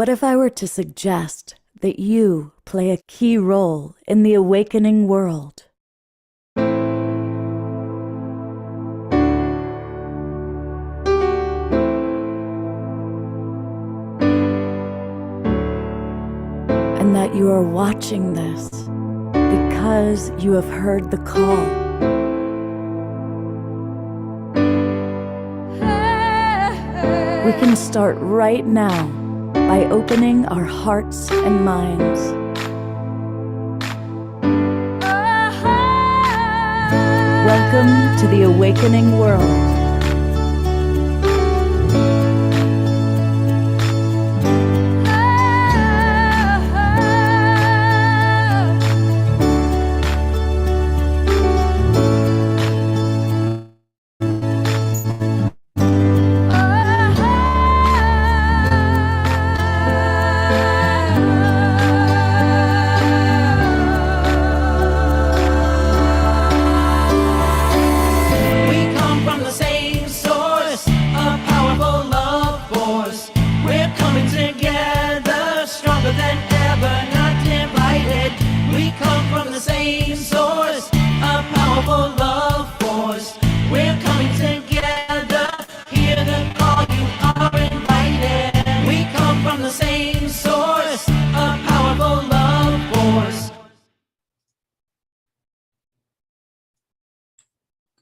What if I were to suggest that you play a key role in the awakening world? And that you are watching this because you have heard the call. We can start right now by opening our hearts and minds. Welcome to the awakening world.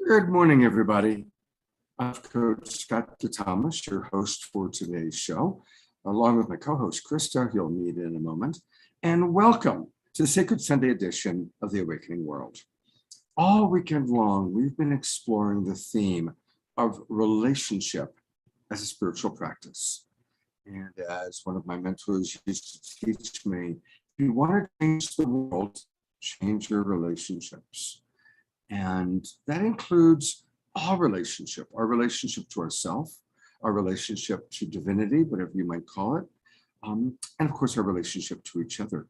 Good morning, everybody. I'm Coach Scott Thomas, your host for today's show, along with my co-host Krista, who you'll meet in a moment. And welcome to the Sacred Sunday edition of the Awakening World. All weekend long, we've been exploring the theme of relationship as a spiritual practice. And as one of my mentors used to teach me, if you want to change the world, change your relationships. And that includes our relationship to ourselves, our relationship to divinity, whatever you might call it, and of course, our relationship to each other.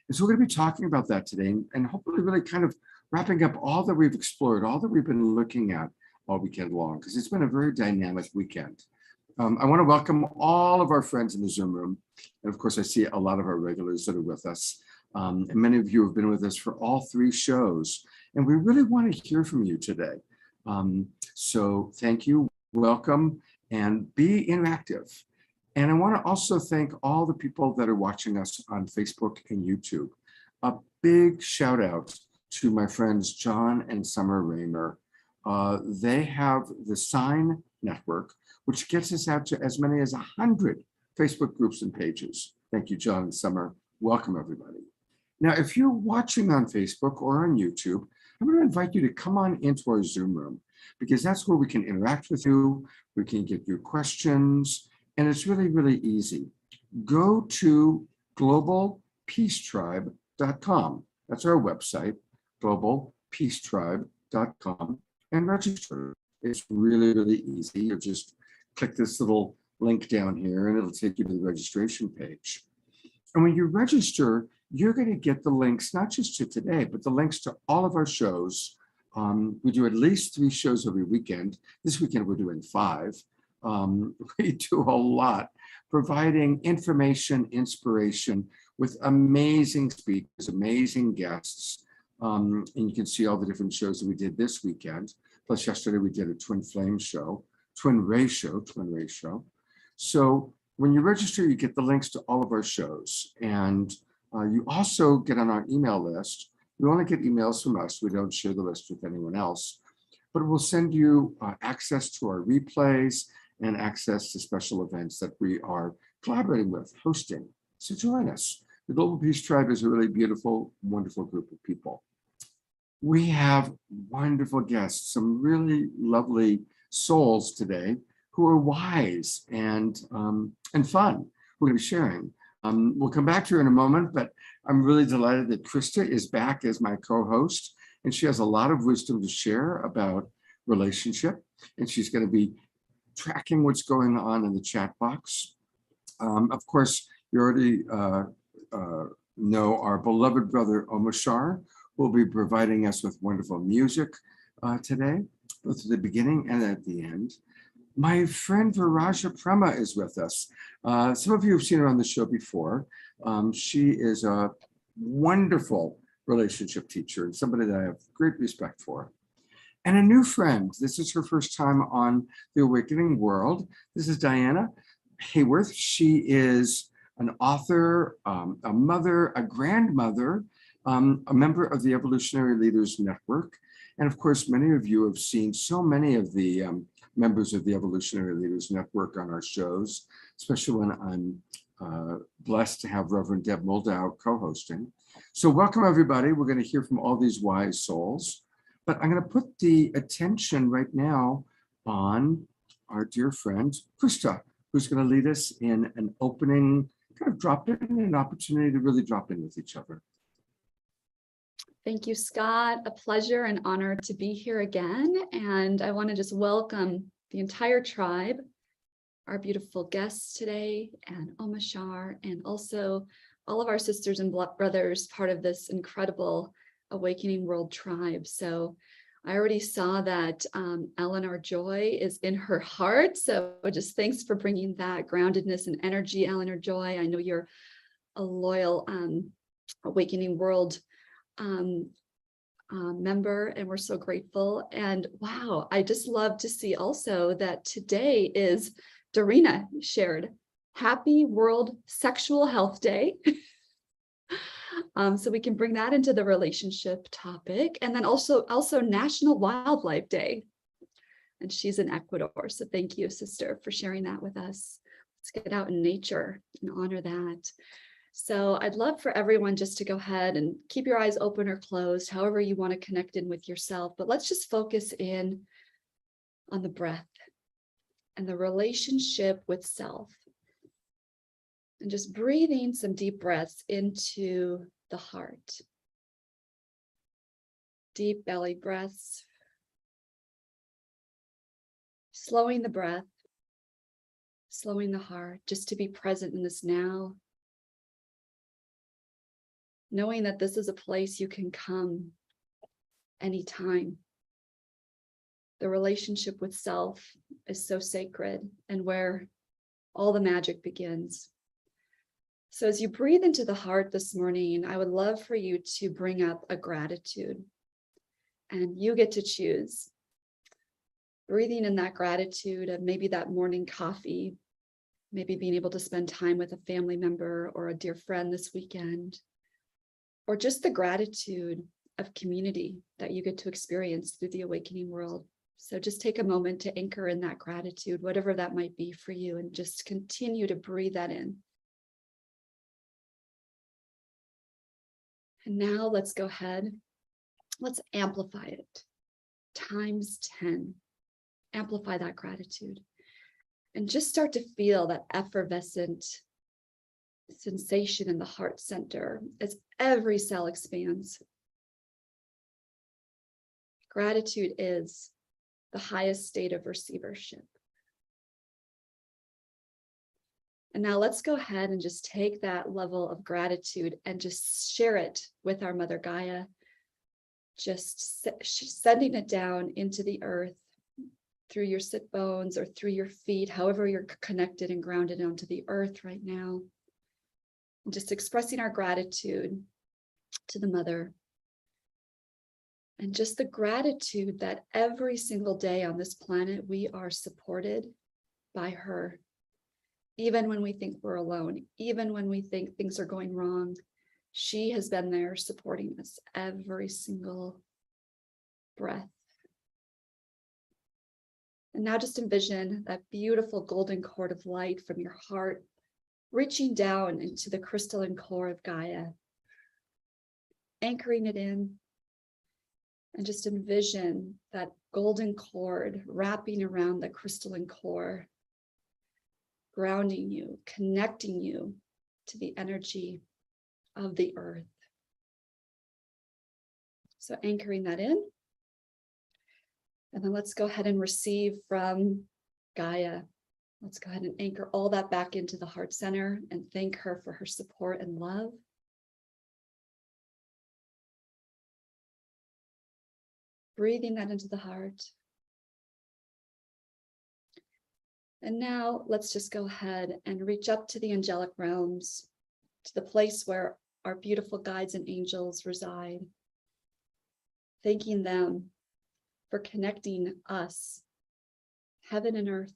And so we're going to be talking about that today and hopefully really kind of wrapping up all that we've explored, all that we've been looking at all weekend long, because it's been a very dynamic weekend. I want to welcome all of our friends in the Zoom room. And of course, I see a lot of our regulars that are with us. And many of you have been with us for all three shows. And we really want to hear from you today. So thank you, welcome, and be interactive. And I want to also thank all the people that are watching us on Facebook and YouTube. A big shout out to my friends John and Summer Raymer. They have the Sign Network, which gets us out to as many as 100 Facebook groups and pages. Thank you, John and Summer. Welcome, everybody. Now, if you're watching on Facebook or on YouTube, I'm going to invite you to come on into our Zoom room, because that's where we can interact with you, we can get your questions, and it's really, really easy. Go to globalpeacetribe.com. That's our website, globalpeacetribe.com, and register. It's really, really easy. You just click this little link down here, and it'll take you to the registration page. And when you register, you're going to get the links, not just to today, but the links to all of our shows. We do at least 3 shows every weekend. This weekend, we're doing 5. We do a lot, providing information, inspiration with amazing speakers, amazing guests. And you can see all the different shows that we did this weekend. Plus, yesterday, we did a Twin Flame show, Twin Ray show. So when you register, you get the links to all of our shows. And you also get on our email list. You only get emails from us. We don't share the list with anyone else, but we'll send you access to our replays and access to special events that we are collaborating with, hosting. So join us. The Global Peace Tribe is a really beautiful, wonderful group of people. We have wonderful guests, some really lovely souls today who are wise and fun. We're going to be sharing. We'll come back to her in a moment, but I'm really delighted that Krista is back as my co-host, and she has a lot of wisdom to share about relationship, and she's going to be tracking what's going on in the chat box. Of course, you already know our beloved brother Omashar will be providing us with wonderful music today, both at the beginning and at the end. My friend Viraja Prema is with us. Some of you have seen her on the show before. She is a wonderful relationship teacher and somebody that I have great respect for. And a new friend. This is her first time on The Awakening World. This is Diana Hayworth. She is an author, a mother, a grandmother, a member of the Evolutionary Leaders Network. And of course, many of you have seen so many of the members of the Evolutionary Leaders Network on our shows, especially when I'm blessed to have Reverend Deb Moldow co-hosting. So welcome, everybody. We're going to hear from all these wise souls. But I'm going to put the attention right now on our dear friend, Krista, who's going to lead us in an opening, kind of drop in, an opportunity to really drop in with each other. Thank you, Scott. A pleasure and honor to be here again. And I want to just welcome the entire tribe, our beautiful guests today, and Omashar, and also all of our sisters and brothers, part of this incredible Awakening World tribe. So I already saw that Eleanor Joy is in her heart. So just thanks for bringing that groundedness and energy, Eleanor Joy. I know you're a loyal Awakening World member, and we're so grateful. And wow, I just love to see also that today is Dorina shared Happy World Sexual Health Day. So we can bring that into the relationship topic, and then also National Wildlife Day. And she's in Ecuador. So thank you, sister, for sharing that with us. Let's get out in nature and honor that. So I'd love for everyone just to go ahead and keep your eyes open or closed, however you want to connect in with yourself. But let's just focus in on the breath and the relationship with self. And just breathing some deep breaths into the heart. Deep belly breaths. Slowing the breath, slowing the heart, just to be present in this now. Knowing that this is a place you can come anytime. The relationship with self is so sacred and where all the magic begins. So as you breathe into the heart this morning, I would love for you to bring up a gratitude, and you get to choose. Breathing in that gratitude of maybe that morning coffee, maybe being able to spend time with a family member or a dear friend this weekend, or just the gratitude of community that you get to experience through the Awakening World. So just take a moment to anchor in that gratitude, whatever that might be for you, and just continue to breathe that in. And now let's go ahead. Let's amplify it times 10. Amplify that gratitude. And just start to feel that effervescent sensation in the heart center as every cell expands. Gratitude is the highest state of receivership. And now let's go ahead and just take that level of gratitude and just share it with our Mother Gaia, just sending it down into the earth through your sit bones or through your feet, however you're connected and grounded onto the earth right now. And just expressing our gratitude to the Mother. And just the gratitude that every single day on this planet, we are supported by her. Even when we think we're alone, even when we think things are going wrong, she has been there supporting us every single breath. And now just envision that beautiful golden cord of light from your heart reaching down into the crystalline core of Gaia, anchoring it in, and just envision that golden cord wrapping around the crystalline core, grounding you, connecting you to the energy of the earth. So anchoring that in. And then let's go ahead and receive from Gaia. Let's go ahead and anchor all that back into the heart center and thank her for her support and love. Breathing that into the heart. And now let's just go ahead and reach up to the angelic realms, to the place where our beautiful guides and angels reside, thanking them for connecting us, heaven and earth,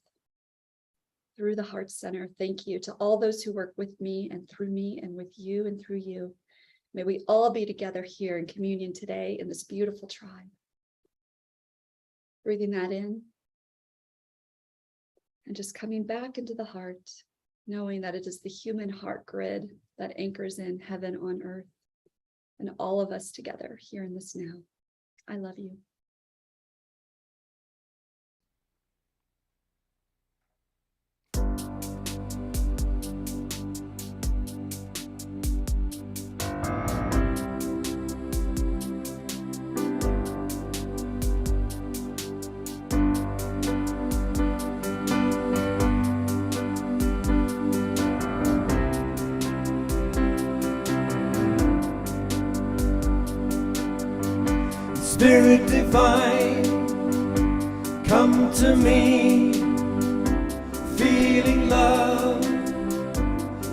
through the Heart Center. Thank you to all those who work with me and through me and with you and through you. May we all be together here in communion today in this beautiful tribe. Breathing that in and just coming back into the heart, knowing that it is the human heart grid that anchors in heaven on earth and all of us together here in this now. I love you. Spirit divine, come to me, feeling love,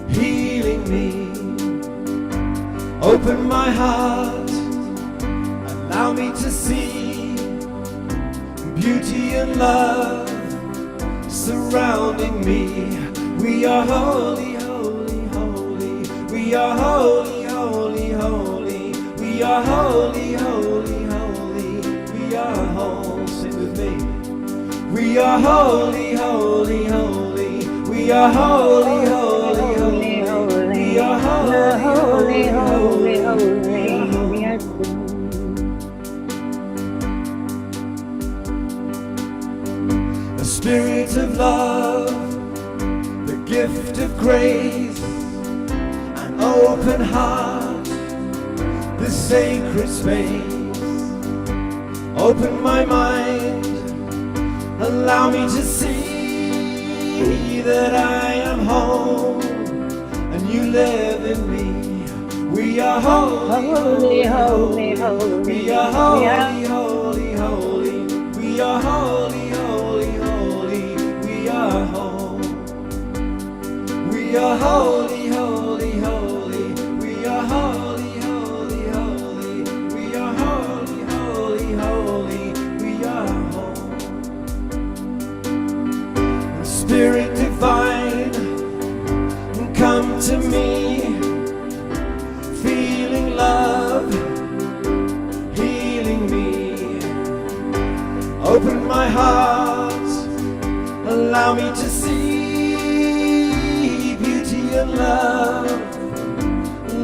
healing me. Open my heart, allow me to see beauty and love surrounding me. We are holy, holy, holy. We are holy, holy, holy. We are holy, holy, holy. We are holy. Sing with me. We are holy, holy, holy. We are holy, holy, holy. We are holy, holy, holy, holy. We are a spirit of love, the gift of grace, an open heart, the sacred space. Open my mind, allow me to see that I am home and you live in me. We are holy, holy, holy, holy. We are holy, holy, holy. We are holy, holy, holy. We are home. We are holy, holy, holy. We are holy, holy, holy. We are holy, holy, holy. We are home. Spirit divine, come to me, feeling love, healing me. Open my heart, allow me to see beauty and love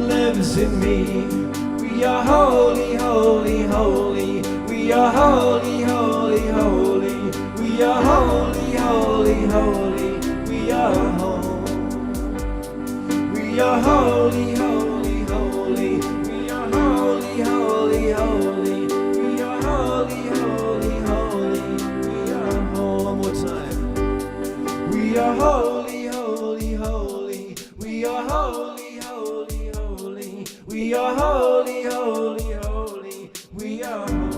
lives in me. We are holy, holy, holy. We are holy, holy, holy. We are holy, holy, holy. We are home. We are holy, holy, holy. We are holy, holy, holy. We are holy, holy, holy. We are home. One more time. We are holy, holy, holy. We are holy, holy, holy. We are holy, holy, holy. We are home.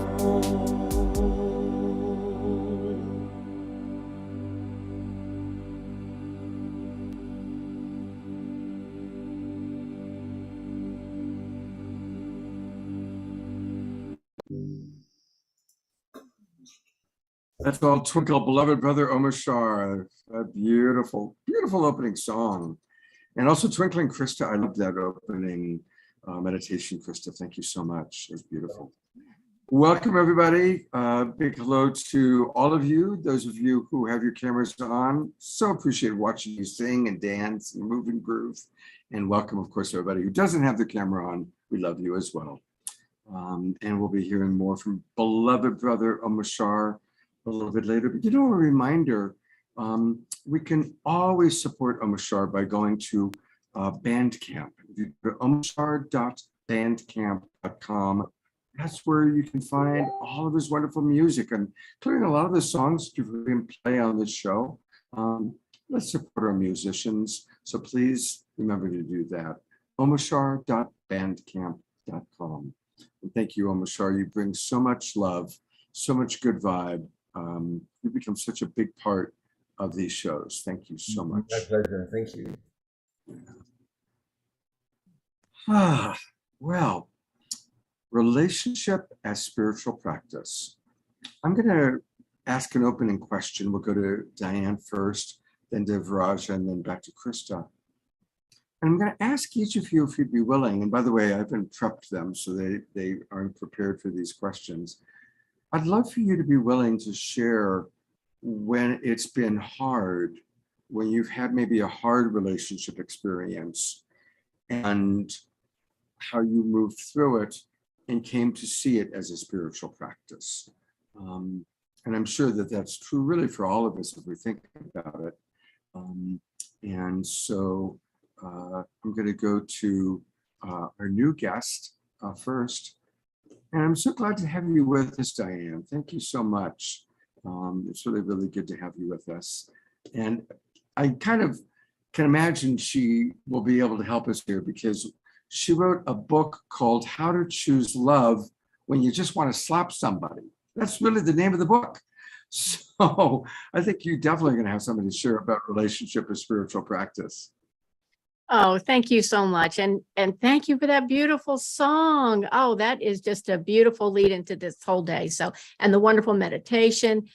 That's all Twinkle, beloved brother Omar Shah. A beautiful, beautiful opening song. And also Twinkling Krista. I love that opening meditation, Krista. Thank you so much. It was beautiful. Welcome, everybody. Big hello to all of you, those of you who have your cameras on. So appreciate watching you sing and dance and move and groove. And welcome, of course, everybody who doesn't have their camera on. We love you as well. And we'll be hearing more from beloved brother Omar Shah a little bit later. But a reminder, we can always support Omar Shah by going to Bandcamp. If you go to omarshah.bandcamp.com, that's where you can find all of his wonderful music, and including a lot of the songs you've heard him play on this show. Let's support our musicians. So please remember to do that. omarshah.bandcamp.com. And thank you, Omar Shah. You bring so much love, so much good vibe. You become such a big part of these shows. Thank you so much. My pleasure. Thank you. Well, relationship as spiritual practice. I'm going to ask an opening question. We'll go to Diane first, then Devraja, and then back to Krista. And I'm going to ask each of you if you'd be willing, and by the way, I've prepped them so they aren't prepared for these questions. I'd love for you to be willing to share when it's been hard, when you've had maybe a hard relationship experience, and how you moved through it and came to see it as a spiritual practice. And I'm sure that that's true really for all of us if we think about it. And so I'm going to go to our new guest first. And I'm so glad to have you with us, Diane. Thank you so much. It's really, really good to have you with us. And I kind of can imagine she will be able to help us here because she wrote a book called How to Choose Love When You Just Want to Slap Somebody. That's really the name of the book. So I think you're definitely going to have something to share about relationship and spiritual practice. Oh, thank you so much. And thank you for that beautiful song. Oh, that is just a beautiful lead into this whole day. So, and the wonderful meditation.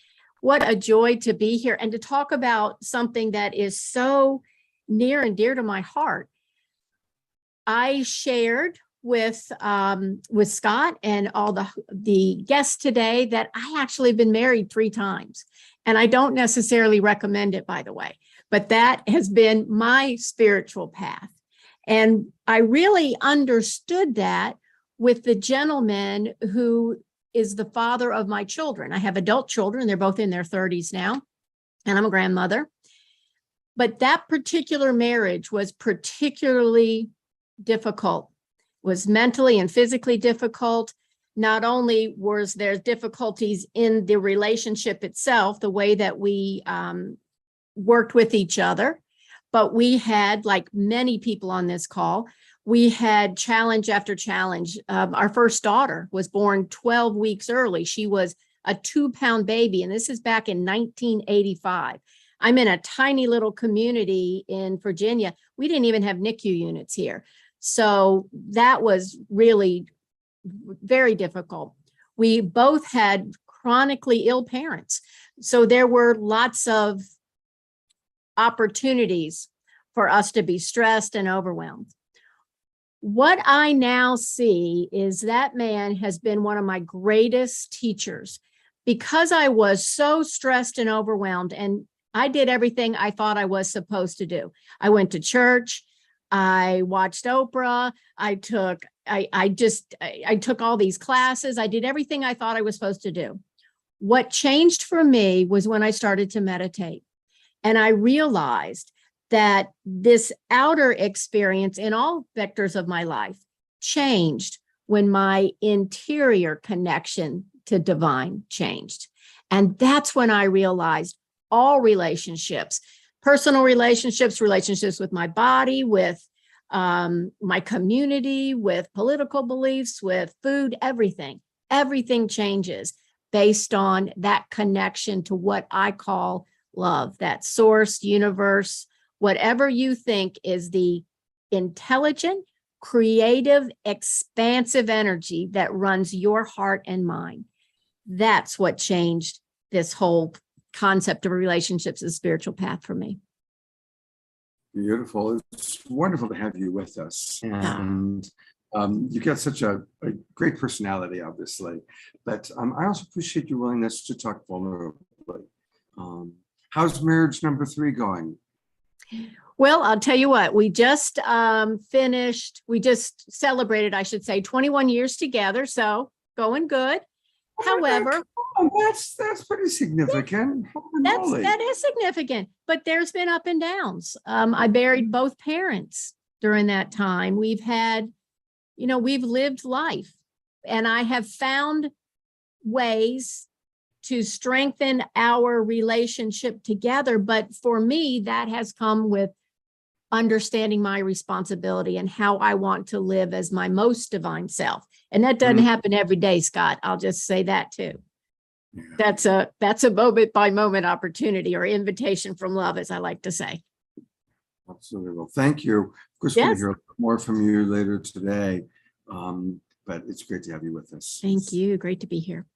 What a joy to be here and to talk about something that is so near and dear to my heart. I shared with Scott and all the guests today that I actually have been married 3 times. And I don't necessarily recommend it, by the way. But that has been my spiritual path. And I really understood that with the gentleman who is the father of my children. I have adult children. They're both in their 30s now, and I'm a grandmother. But that particular marriage was particularly difficult, was mentally and physically difficult. Not only was there difficulties in the relationship itself, the way that we worked with each other, but we had, like many people on this call, we had challenge after challenge. Our first daughter was born 12 weeks early. She was a 2-pound baby, and this is back in 1985. I'm in a tiny little community in Virginia. We didn't even have NICU units here. So that was really very difficult. We both had chronically ill parents. So there were lots of opportunities for us to be stressed and overwhelmed. What I now see is that man has been one of my greatest teachers because I was so stressed and overwhelmed, and I did everything I thought I was supposed to do. I went to church, I watched Oprah, I took all these classes, I did everything I thought I was supposed to do. What changed for me was when I started to meditate. And I realized that this outer experience in all vectors of my life changed when my interior connection to divine changed. And that's when I realized all relationships, personal relationships, relationships with my body, with my community, with political beliefs, with food, everything changes based on that connection to what I call love, that source, universe, whatever you think is the intelligent, creative, expansive energy that runs your heart and mind. That's what changed this whole concept of relationships as a spiritual path for me. Beautiful. It's wonderful to have you with us. And you've got such a great personality, obviously, but I also appreciate your willingness to talk vulnerably. How's marriage number 3 going? Well, I'll tell you what, we just celebrated, I should say, 21 years together. So going good. However, that's pretty significant. that is significant, but there's been up and downs. I buried both parents during that time. We've lived life, and I have found ways to strengthen our relationship together. But for me, that has come with understanding my responsibility and how I want to live as my most divine self. And that doesn't happen every day, Scott. I'll just say that too. That's a moment by moment opportunity or invitation from love, as I like to say. Absolutely. Well, thank you. Of course, we're going to Yes. hear more from you later today, but it's great to have you with us. Thank you. Great to be here.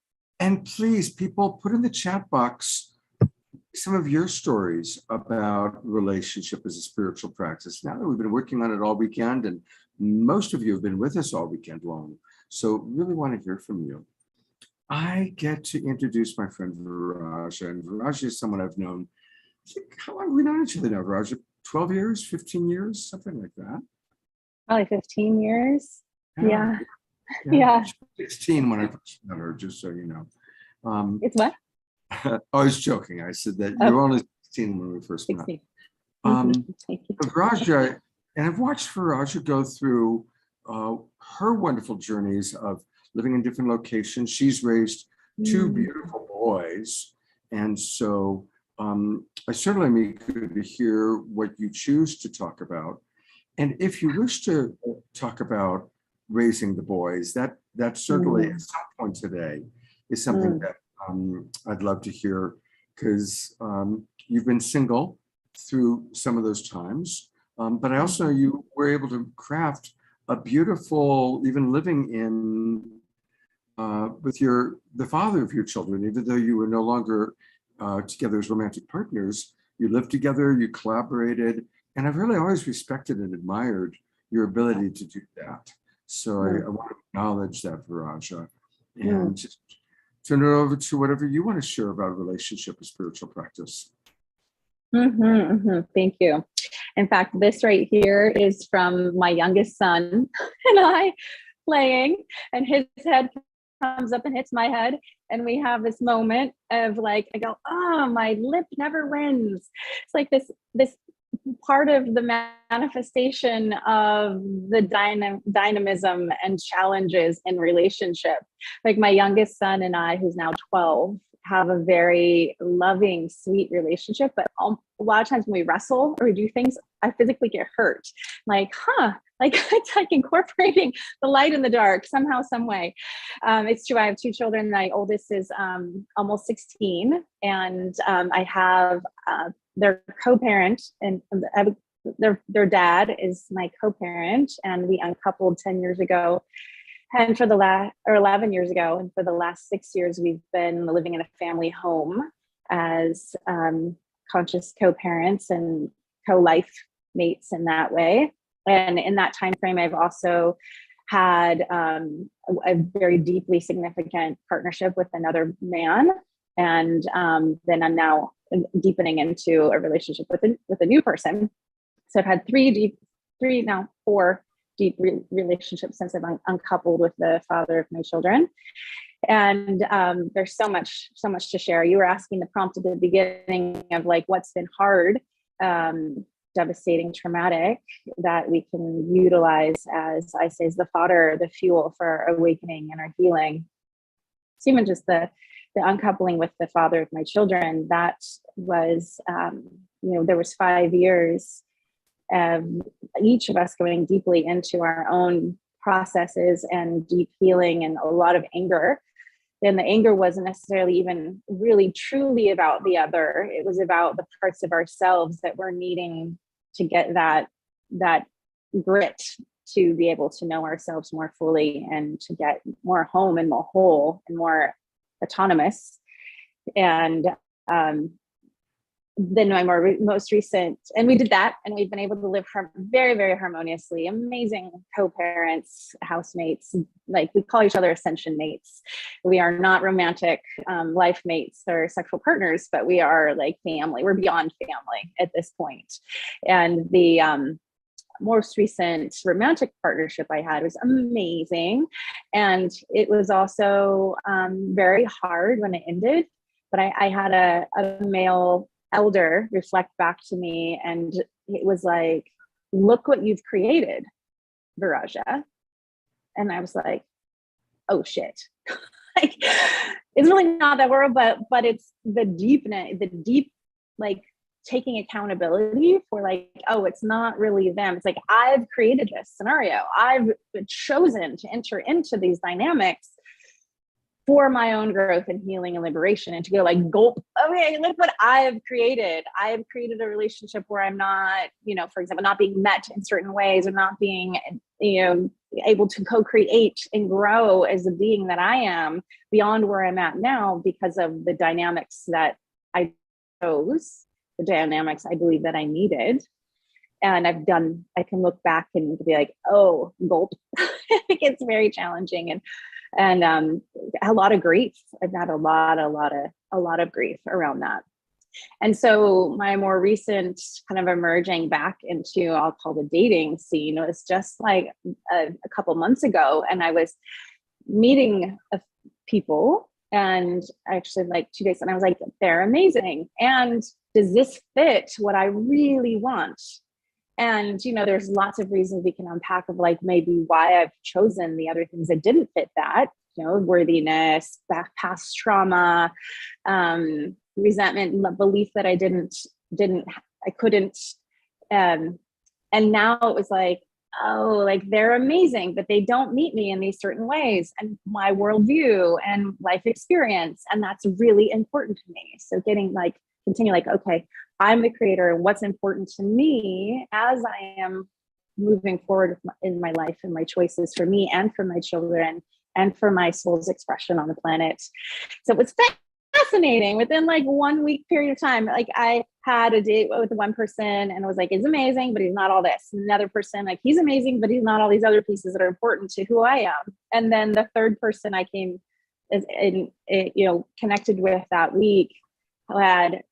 And please, people, put in the chat box some of your stories about relationship as a spiritual practice. Now that we've been working on it all weekend, and most of you have been with us all weekend long, so really want to hear from you. I get to introduce my friend Viraja, and Viraja is someone I've known. I think, how long have we known each other now, Viraja? 12 years, 15 years, something like that. Probably 15 years. Yeah. Yeah. She was 16 when I first met her, just so you know. It's what? I was joking. I said that you Oh. were only 16 when we first met. 16. Um, Thank you. But Viraja, and I've watched Viraja go through her wonderful journeys of living in different locations. She's raised two beautiful boys. And so I certainly am eager to hear what you choose to talk about. And if you wish to talk about raising the boys, that certainly at some point today is something that I'd love to hear, because you've been single through some of those times, but I also know you were able to craft a beautiful, even living in with the father of your children, even though you were no longer together as romantic partners. You lived together, you collaborated, and I've really always respected and admired your ability to do that. So I want to acknowledge that, Viraja, and just turn it over to whatever you want to share about relationship and spiritual practice. Thank you. In fact, this right here is from my youngest son and I playing, and his head comes up and hits my head. And we have this moment of like, I go, oh, my lip never wins. It's like this part of the manifestation of the dynamism and challenges in relationship. Like my youngest son and I, who's now 12, have a very loving, sweet relationship. But a lot of times when we wrestle or we do things, I physically get hurt. Like, like it's like incorporating the light in the dark somehow, some way. It's true. I have two children. My oldest is almost 16, and I have their co-parent, and their dad is my co-parent, and we uncoupled 10 years ago. And for the 11 years ago, and for the last 6 years, we've been living in a family home as conscious co-parents and co-life mates in that way. And in that time frame, I've also had a very deeply significant partnership with another man, and then I'm now deepening into a relationship with a new person. So I've had four deep relationships since I've uncoupled with the father of my children. And there's so much to share. You were asking the prompt at the beginning of like, what's been hard, devastating, traumatic, that we can utilize as, I say, as the fodder, the fuel for our awakening and our healing. It's even just the uncoupling with the father of my children. That was, there was 5 years of each of us going deeply into our own processes and deep healing, and a lot of anger. And the anger wasn't necessarily even really truly about the other. It was about the parts of ourselves that were needing to get that grit to be able to know ourselves more fully, and to get more home and more whole and more autonomous. And then my most recent, and we did that, and we've been able to live very, very harmoniously. Amazing co-parents, housemates, like we call each other ascension mates. We are not romantic life mates or sexual partners, but we are like family. We're beyond family at this point. And the most recent romantic partnership I had was amazing, and it was also very hard when it ended. But I had a male elder reflect back to me, and it was like, look what you've created, Viraja. And I was like, oh shit. Like, it's really not that word, but it's the deep like taking accountability for like, oh, it's not really them. It's like, I've created this scenario. I've chosen to enter into these dynamics. for my own growth and healing and liberation, and to go like, gulp, okay, look what I have created. I have created a relationship where I'm not, for example, not being met in certain ways, or not being, able to co-create and grow as a being that I am beyond where I'm at now, because of the dynamics that I chose, the dynamics I believe that I needed. And I can look back and be like, oh, gulp. It gets very challenging, and a lot of grief. I've had a lot of grief around that. And so my more recent kind of emerging back into, I'll call the dating scene, was just like a couple months ago. And I was meeting people, and actually like 2 days, and I was like, they're amazing. And does this fit what I really want? And, there's lots of reasons we can unpack of like maybe why I've chosen the other things that didn't fit that, worthiness, past trauma, resentment, belief that I couldn't. And now it was like, oh, like they're amazing, but they don't meet me in these certain ways, and my worldview and life experience. And that's really important to me. So continue like, okay, I'm the creator, and what's important to me as I am moving forward in my life and my choices for me and for my children and for my soul's expression on the planet. So it was fascinating. Within like 1 week period of time, like I had a date with one person, and I was like, he's amazing, but he's not all this. And another person, like, he's amazing, but he's not all these other pieces that are important to who I am. And then the third person I came connected with that week had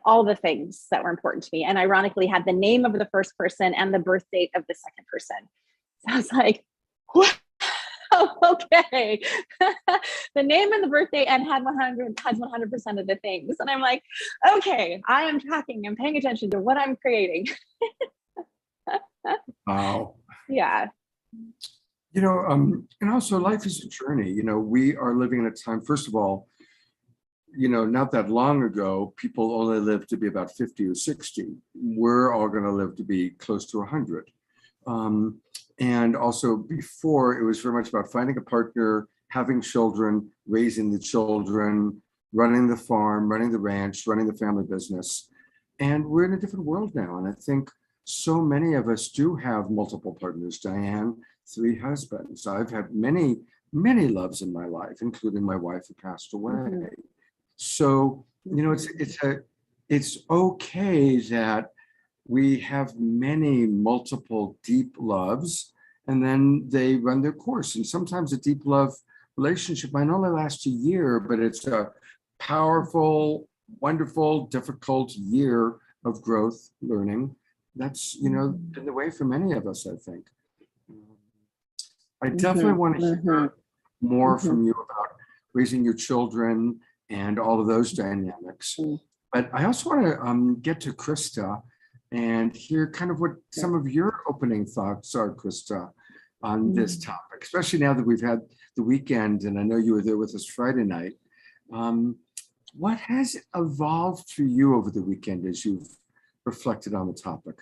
all the things that were important to me, and ironically had the name of the first person and the birth date of the second person. So I was like, wow, okay. The name and the birth date, and has 100% of the things. And I'm like, okay, I am tracking and paying attention to what I'm creating. Wow. Yeah. And also life is a journey. We are living in a time, first of all, not that long ago, people only lived to be about 50 or 60. We're all going to live to be close to 100. And also before, it was very much about finding a partner, having children, raising the children, running the farm, running the ranch, running the family business. And we're in a different world now. And I think so many of us do have multiple partners. Diane, 3 husbands. I've had many, many loves in my life, including my wife who passed away. Mm-hmm. So, it's okay that we have many multiple deep loves, and then they run their course. And sometimes a deep love relationship might only last a year, but it's a powerful, wonderful, difficult year of growth, learning. That's, been the way for many of us, I think. I definitely want to hear more from you about raising your children and all of those dynamics. But I also want to get to Krista and hear kind of what some of your opening thoughts are, Krista, on this topic, especially now that we've had the weekend, and I know you were there with us Friday night. What has evolved for you over the weekend as you've reflected on the topic?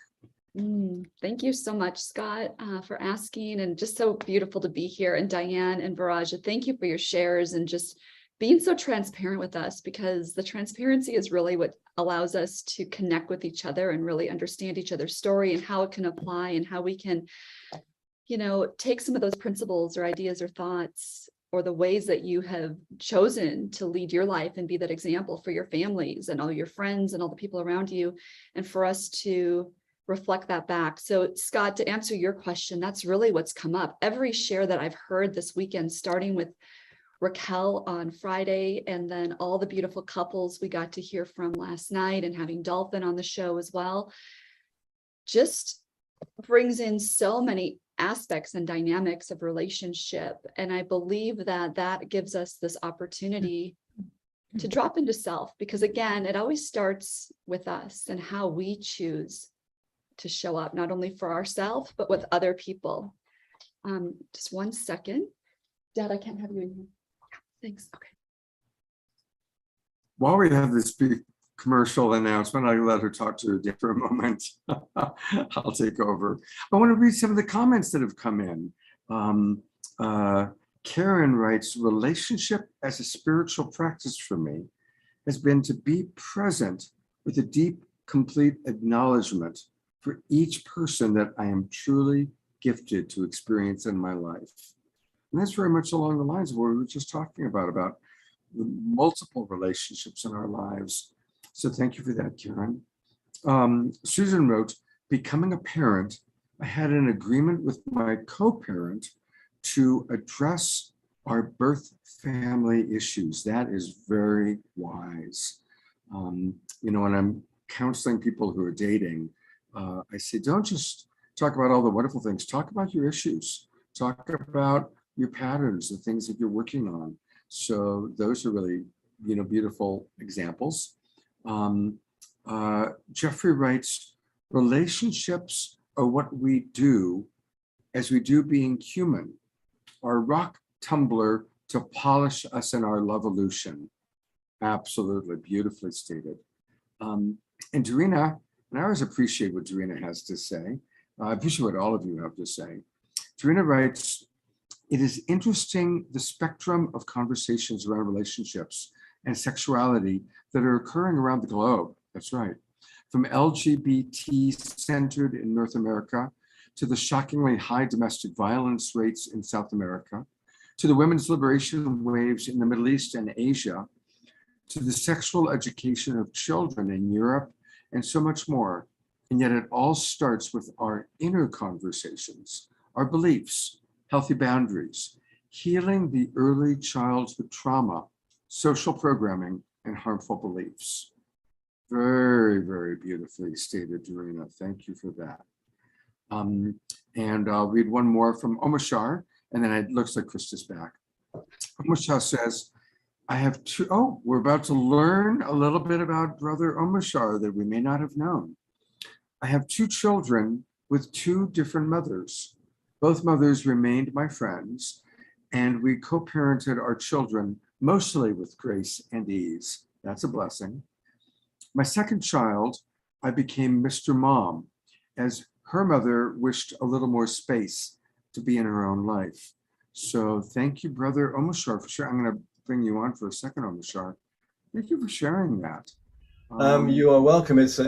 Thank you so much, Scott, for asking, and just so beautiful to be here. And Diane and Viraja, thank you for your shares and just being so transparent with us, because the transparency is really what allows us to connect with each other and really understand each other's story and how it can apply, and how we can, take some of those principles or ideas or thoughts or the ways that you have chosen to lead your life and be that example for your families and all your friends and all the people around you, and for us to reflect that back. So Scott, to answer your question, that's really what's come up. Every share that I've heard this weekend, starting with Raquel on Friday, and then all the beautiful couples we got to hear from last night, and having Dolphin on the show as well, just brings in so many aspects and dynamics of relationship. And I believe that that gives us this opportunity to drop into self, because again, it always starts with us and how we choose to show up, not only for ourselves, but with other people. Just 1 second. Dad, I can't have you in here. Thanks. Okay. While we have this big commercial announcement, I'll let her talk to you for a moment. I'll take over. I want to read some of the comments that have come in. Karen writes, relationship as a spiritual practice for me has been to be present with a deep, complete acknowledgement for each person that I am truly gifted to experience in my life. And that's very much along the lines of what we were just talking about the multiple relationships in our lives. So thank you for that, Karen. Susan wrote, becoming a parent, I had an agreement with my co-parent to address our birth family issues. That is very wise. When I'm counseling people who are dating, I say, don't just talk about all the wonderful things, talk about your issues, talk about your patterns, the things that you're working on. So those are really, beautiful examples. Jeffrey writes, relationships are what we do as we do being human, our rock tumbler to polish us in our lovolution. Absolutely, beautifully stated. And Dorina, and I always appreciate what Dorina has to say. I appreciate what all of you have to say. Dorina writes, it is interesting the spectrum of conversations around relationships and sexuality that are occurring around the globe. That's right. From LGBT centered in North America to the shockingly high domestic violence rates in South America, to the women's liberation waves in the Middle East and Asia, to the sexual education of children in Europe, and so much more. And yet it all starts with our inner conversations, our beliefs, healthy boundaries, healing the early childhood trauma, social programming, and harmful beliefs. Very, very beautifully stated, Dorina. Thank you for that. And I'll read one more from Omashar, and then it looks like Krista's back. Omashar says, I have two, we're about to learn a little bit about Brother Omashar that we may not have known. I have two children with two different mothers. Both mothers remained my friends, and we co-parented our children mostly with grace and ease. That's a blessing. My second child, I became Mr. Mom, as her mother wished a little more space to be in her own life. So thank you, Brother Omashar, for sharing. I'm going to bring you on for a second, Omashar. Thank you for sharing that. You are welcome. It's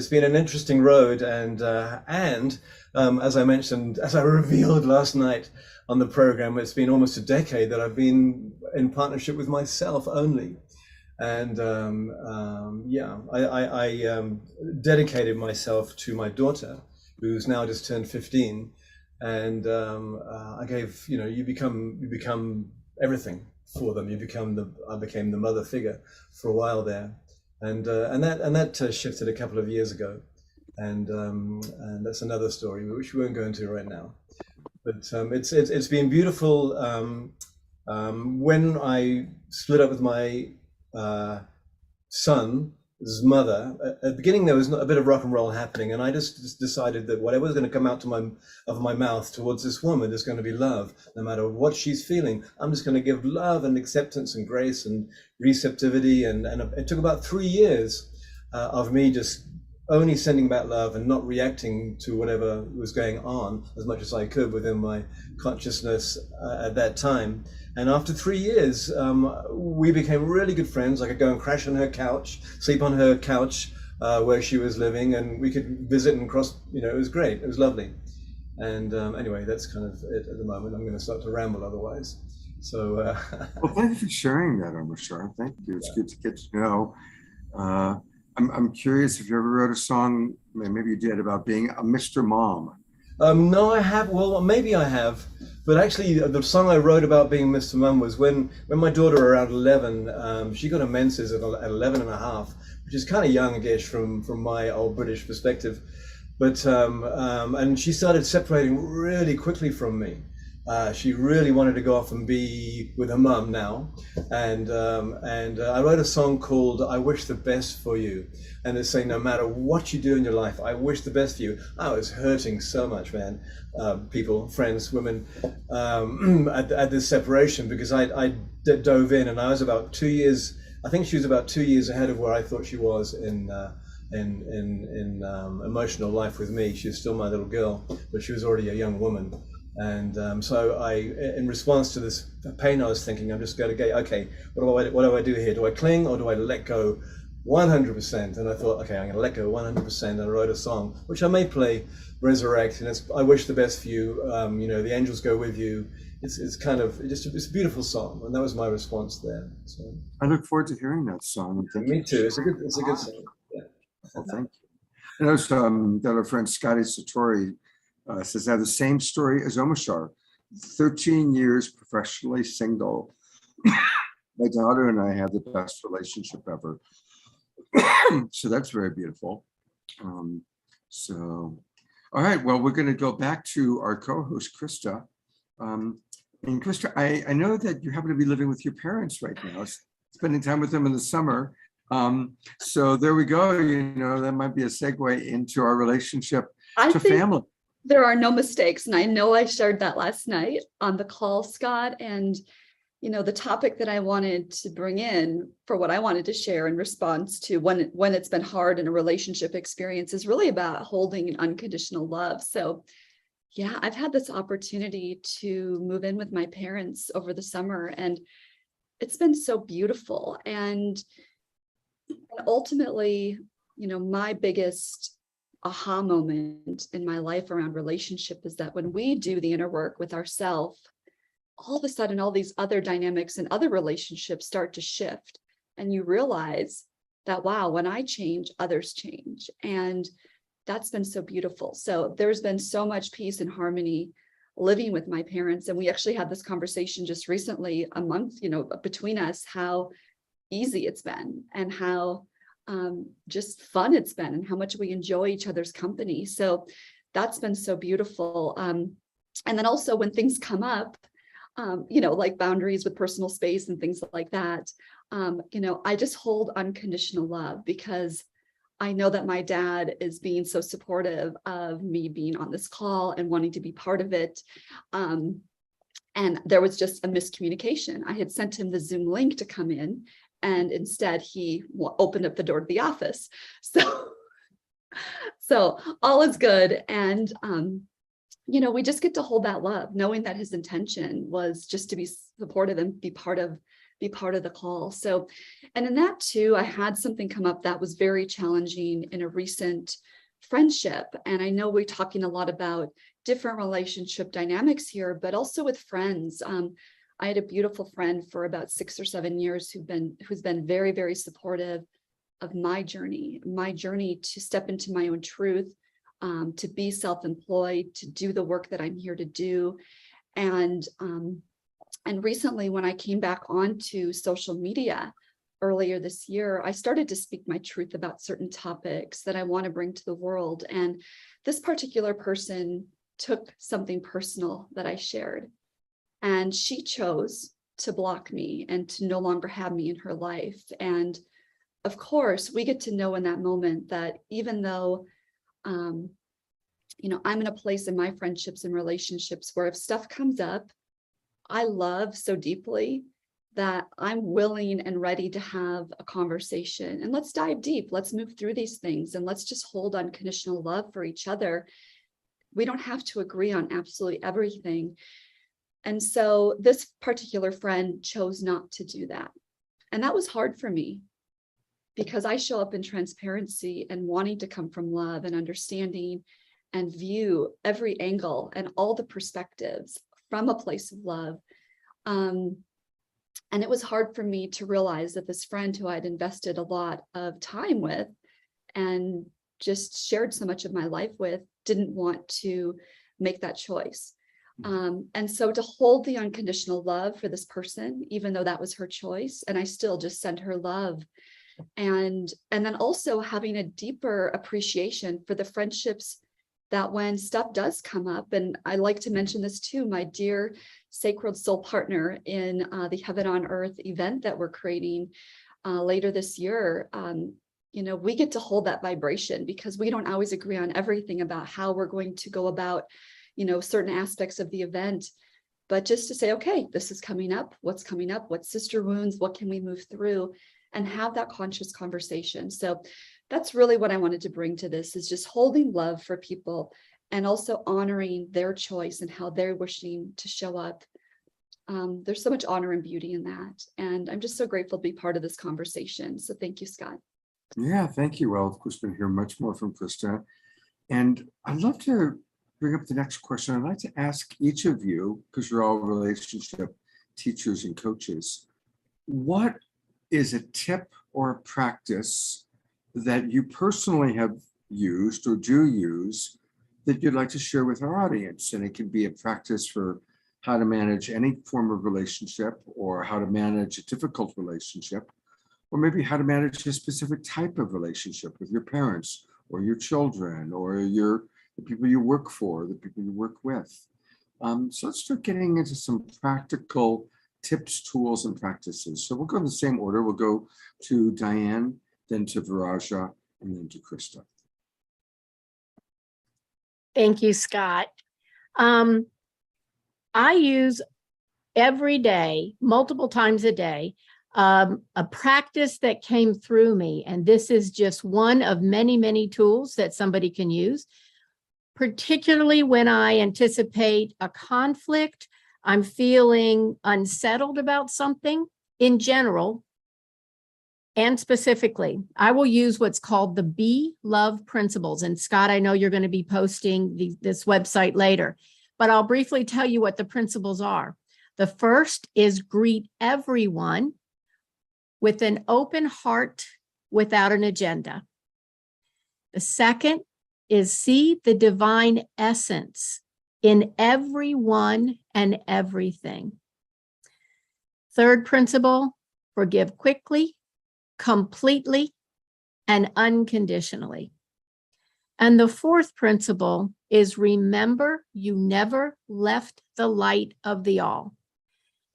been an interesting road, and as I mentioned, as I revealed last night on the program, it's been almost a decade that I've been in partnership with myself only. And I dedicated myself to my daughter, who's now just turned 15, and I gave, you become everything for them. I became the mother figure for a while there, and that shifted a couple of years ago, and that's another story which we won't go into right now. But it's been beautiful. When I split up with my son's mother, at the beginning there was a bit of rock and roll happening, and I just decided that whatever was going to come out of my mouth towards this woman is going to be love, no matter what she's feeling. I'm just going to give love and acceptance and grace and receptivity, and it took about 3 years of me just only sending back love and not reacting to whatever was going on as much as I could within my consciousness at that time. And after 3 years, we became really good friends. I could go and crash on her couch, sleep on her couch where she was living, and we could visit and cross, it was great. It was lovely. And anyway, that's kind of it at the moment. I'm going to start to ramble otherwise. So. Well, thank you for sharing that, Omashar. Thank you. It's good to get to know. I'm curious if you ever wrote a song, maybe you did, about being a Mr. Mom. No, I have. Well, maybe I have. But actually, the song I wrote about being Mr. Mum was when my daughter, around 11, she got a menses at 11 and a half, which is kind of youngish from my old British perspective. But and she started separating really quickly from me. She really wanted to go off and be with her mum now, and I wrote a song called "I Wish the Best for You," and it's saying no matter what you do in your life, I wish the best for you. I was hurting so much, man. People, friends, women, at this separation, because I dove in, and I was about 2 years. I think she was about 2 years ahead of where I thought she was in emotional life with me. She was still my little girl, but she was already a young woman. And so in response to this pain, I was thinking, I'm just going to go, okay, what do I do here? Do I cling or do I let go 100%? And I thought, okay, I'm going to let go 100%. And I wrote a song, which I may play, Resurrect. And it's I Wish the Best for You. You know, the angels go with you. It's kind of it's a beautiful song, and that was my response there. So I look forward to hearing that song. And thank me you. too. It's a good song. Yeah. Well, thank you. I know that our friend Scotty Satori says I have the same story as Omashar. 13 years professionally single. My daughter and I have the best relationship ever. So that's very beautiful. All right, well, we're going to go back to our co-host, Krista. And Krista, I know that you happen to be living with your parents right now, spending time with them in the summer. So there we go. You know, that might be a segue into our relationship I to think family. there are no mistakes. And I know I shared that last night on the call, Scott. And, you know, the topic that I wanted to bring in for what I wanted to share in response to when it's been hard in a relationship experience is really about holding an unconditional love. So yeah, I've had this opportunity to move in with my parents over the summer, and it's been so beautiful. And ultimately, you know, my biggest aha moment in my life around relationship is that when we do the inner work with ourselves, all of a sudden, all these other dynamics and other relationships start to shift. And you realize that, wow, when I change, others change. And that's been so beautiful. So there's been so much peace and harmony living with my parents. And we actually had this conversation just recently, a month, you know, between us, how easy it's been and how just fun it's been and how much we enjoy each other's company. So that's been so beautiful. And then also when things come up, you know, like boundaries with personal space and things like that, you know, I just hold unconditional love because I know that my dad is being so supportive of me being on this call and wanting to be part of it. And there was just a miscommunication. I had sent him the Zoom link to come in, and instead he opened up the door to the office. So all is good. And, you know, we just get to hold that love, knowing that his intention was just to be supportive and be part of the call. So, and in that too, I had something come up that was very challenging in a recent friendship. And I know we're talking a lot about different relationship dynamics here, but also with friends. I had a beautiful friend for about 6 or 7 years who's been very, very supportive of my journey to step into my own truth, to be self-employed, to do the work that I'm here to do. And recently, when I came back onto social media earlier this year, I started to speak my truth about certain topics that I want to bring to the world. And this particular person took something personal that I shared, and she chose to block me and to no longer have me in her life. And of course, we get to know in that moment that even though, you know, I'm in a place in my friendships and relationships where if stuff comes up, I love so deeply that I'm willing and ready to have a conversation, and let's dive deep. Let's move through these things and let's just hold unconditional love for each other. We don't have to agree on absolutely everything. And so this particular friend chose not to do that. And that was hard for me because I show up in transparency and wanting to come from love and understanding and view every angle and all the perspectives from a place of love. And it was hard for me to realize that this friend who I'd invested a lot of time with and just shared so much of my life with didn't want to make that choice. And so to hold the unconditional love for this person, even though that was her choice, and I still just send her love. And then also having a deeper appreciation for the friendships that when stuff does come up, and I like to mention this too, my dear Sacred Soul partner in the Heaven on Earth event that we're creating later this year, you know, we get to hold that vibration because we don't always agree on everything about how we're going to go about, you know, certain aspects of the event, but just to say, okay, this is coming up, what's coming up, what sister wounds, what can we move through, and have that conscious conversation. So that's really what I wanted to bring to this, is just holding love for people and also honoring their choice and how they're wishing to show up. There's so much honor and beauty in that. And I'm just so grateful to be part of this conversation. So thank you, Scott. Yeah, thank you. Well, of course, we're going to hear much more from Krista. And I'd love to bring up the next question. I'd like to ask each of you, because you're all relationship teachers and coaches, what is a tip or a practice that you personally have used or do use that you'd like to share with our audience? And it can be a practice for how to manage any form of relationship, or how to manage a difficult relationship, or maybe how to manage a specific type of relationship with your parents or your children or the people you work for, the people you work with. So let's start getting into some practical tips, tools, and practices. So we'll go in the same order. We'll go to Diane, then to Viraja, and then to Krista. Thank you, Scott. I use every day, multiple times a day, a practice that came through me. And this is just one of many, many tools that somebody can use, particularly when I anticipate a conflict, I'm feeling unsettled about something in general. And specifically, I will use what's called the Be Love Principles. And Scott, I know you're going to be posting this website later, but I'll briefly tell you what the principles are. The first is greet everyone with an open heart without an agenda. The second is see the divine essence in everyone and everything. Third principle, forgive quickly, completely, and unconditionally. And the fourth principle is remember you never left the light of the all.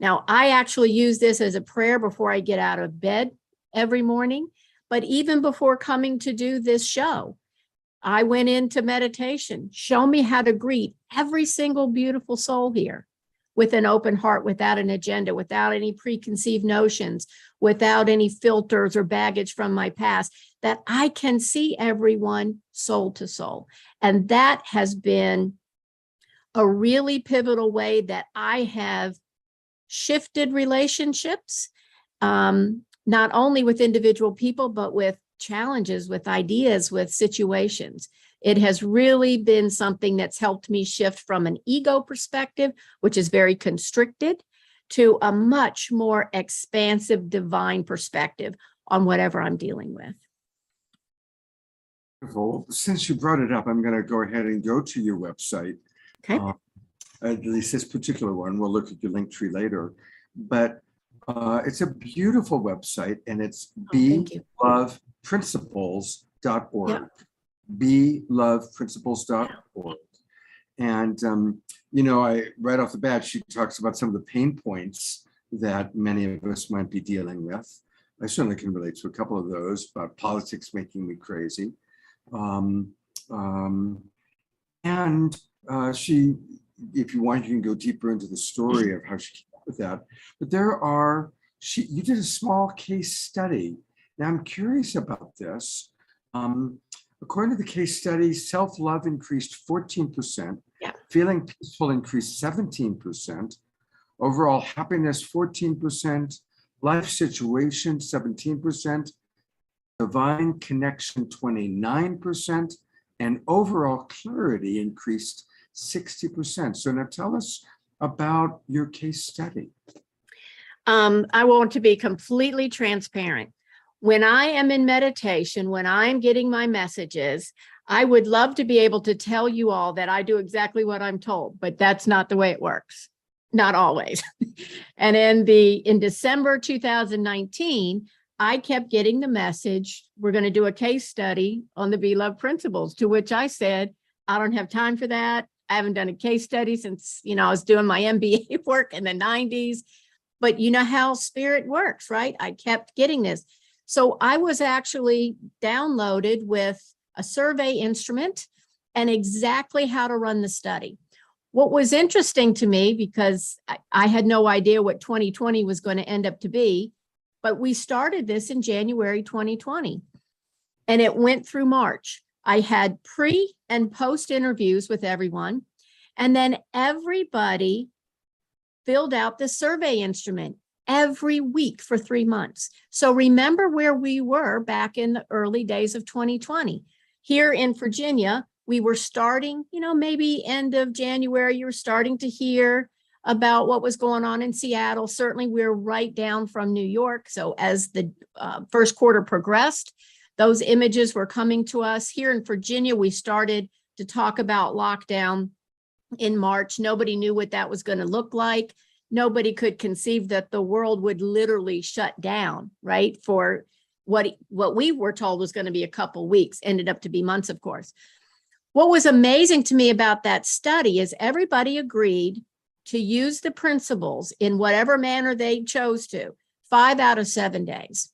Now, I actually use this as a prayer before I get out of bed every morning, but even before coming to do this show, I went into meditation. Show me how to greet every single beautiful soul here with an open heart, without an agenda, without any preconceived notions, without any filters or baggage from my past, that I can see everyone soul to soul. And that has been a really pivotal way that I have shifted relationships, not only with individual people, but with challenges, with ideas, with situations. It has really been something that's helped me shift from an ego perspective, which is very constricted, to a much more expansive divine perspective on whatever I'm dealing with. Well, since you brought it up, I'm going to go ahead and go to your website. Okay. At least this particular one. We'll look at your link tree later. But it's a beautiful website, and it's thank you. beloveprinciples.org. Yeah. beloveprinciples.org. And, you know, right off the bat, she talks about some of the pain points that many of us might be dealing with. I certainly can relate to a couple of those, about politics making me crazy. She, if you want, you can go deeper into the story of how she came up with that. But you did a small case study. Now I'm curious about this. According to the case study, self-love increased 14%, Yeah. feeling peaceful increased 17%, overall happiness 14%, life situation 17%, divine connection 29%, and overall clarity increased 60%. So now tell us about your case study. I want to be completely transparent. When I am in meditation, when I'm getting my messages, I would love to be able to tell you all that I do exactly what I'm told, but that's not the way it works. Not always. And in December 2019, I kept getting the message, we're going to do a case study on the Be Love Principles, to which I said, I don't have time for that. I haven't done a case study since, I was doing my MBA work in the 90s. But you know how spirit works, right? I kept getting this. So I was actually downloaded with a survey instrument and exactly how to run the study. What was interesting to me, because I had no idea what 2020 was going to end up to be, but we started this in January 2020 and it went through March. I had pre and post interviews with everyone. And then everybody filled out the survey instrument every week for 3 months. So remember where we were back in the early days of 2020. Here in Virginia, we were starting, maybe end of January, you were starting to hear about what was going on in Seattle. Certainly we're right down from New York. So as the first quarter progressed, those images were coming to us. Here in Virginia, we started to talk about lockdown in March. Nobody knew what that was going to look like. Nobody could conceive that the world would literally shut down, right? For what we were told was going to be a couple weeks, ended up to be months, of course. What was amazing to me about that study is everybody agreed to use the principles in whatever manner they chose to, 5 out of 7 days.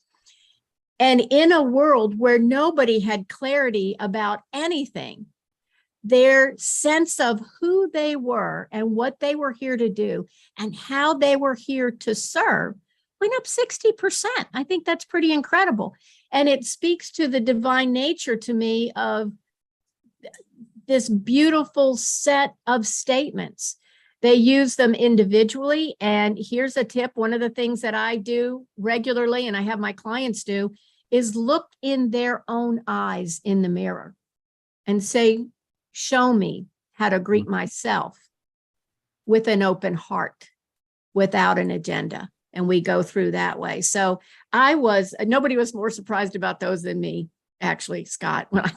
And in a world where nobody had clarity about anything, their sense of who they were and what they were here to do and how they were here to serve went up 60%. I think that's pretty incredible. And it speaks to the divine nature to me of this beautiful set of statements. They use them individually. And here's a tip. One of the things that I do regularly, and I have my clients do, is look in their own eyes in the mirror and say, show me how to greet myself with an open heart, without an agenda. And we go through that way. So nobody was more surprised about those than me, actually, Scott, when I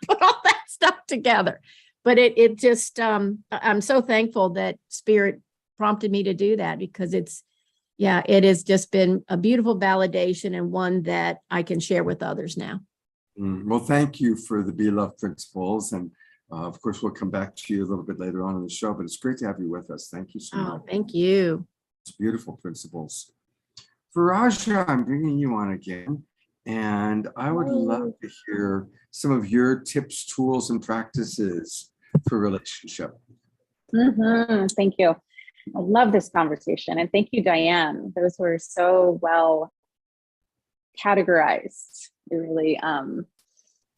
put all that stuff together. But it just, I'm so thankful that Spirit prompted me to do that, because it has just been a beautiful validation and one that I can share with others now. Well, thank you for the Be Love principles. And of course, we'll come back to you a little bit later on in the show, but it's great to have you with us. Thank you so much. Oh, thank you. It's beautiful principles. Viraja, I'm bringing you on again, and I would love to hear some of your tips, tools, and practices for relationship. Thank you. I love this conversation. And thank you, Diane. Those were so well categorized. I really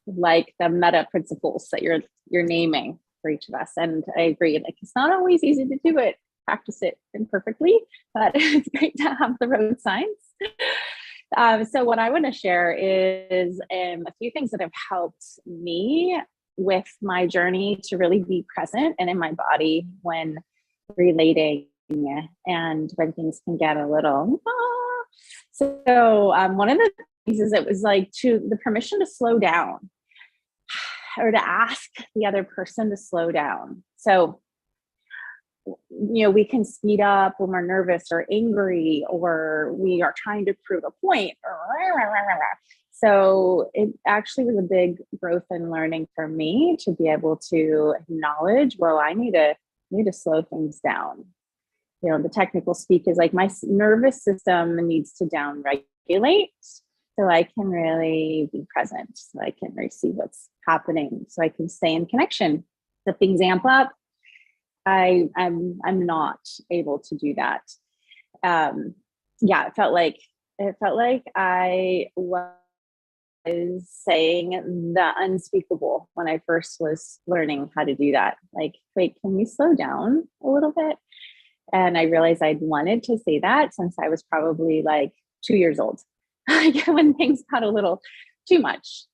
like the meta principles that you're naming for each of us. And I agree, like, it's not always easy to do it, practice it imperfectly, but it's great to have the road signs. So what I want to share is a few things that have helped me with my journey to really be present and in my body when relating and when things can get a little So one of the things is it was like the permission to slow down, or to ask the other person to slow down. So we can speed up when we're nervous or angry, or we are trying to prove a point. So it actually was a big growth and learning for me to be able to acknowledge, well, I need to slow things down. The technical speak is like my nervous system needs to down regulate so I can really be present, so I can receive what's happening, so I can stay in connection. If things amp up, I'm not able to do that. It felt like I was saying the unspeakable when I first was learning how to do that. Like, wait, can we slow down a little bit? And I realized I'd wanted to say that since I was probably like 2 years old, when things got a little too much.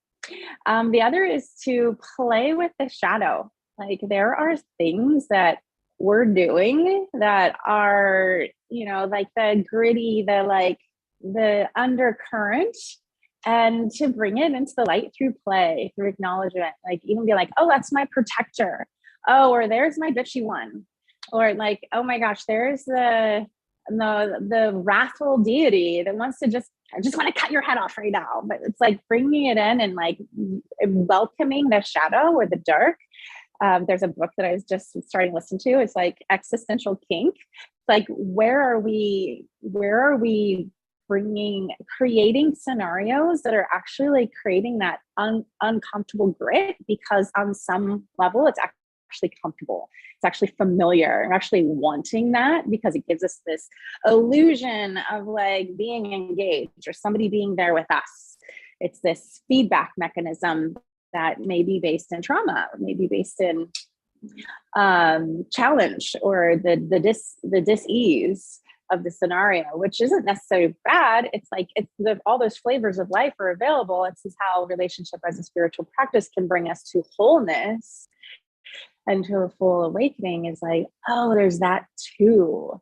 The other is to play with the shadow. Like, there are things that we're doing that are, like the gritty, the undercurrent, and to bring it into the light through play, through acknowledgement, like even be like, oh, that's my protector. Oh, or there's my bitchy one. Or like, oh my gosh, there's the wrathful deity that wants to I just want to cut your head off right now. But it's like bringing it in and like welcoming the shadow or the dark. There's a book that I was just starting to listen to. It's like Existential Kink. It's like, where are we creating scenarios that are actually like creating that uncomfortable grit, because on some level it's actually comfortable. It's actually familiar. I'm actually wanting that because it gives us this illusion of like being engaged or somebody being there with us. It's this feedback mechanism that may be based in trauma, maybe based in challenge, or the dis-ease of the scenario, which isn't necessarily bad. It's like all those flavors of life are available. It's just how relationship as a spiritual practice can bring us to wholeness and to a full awakening. Is like, oh, there's that too.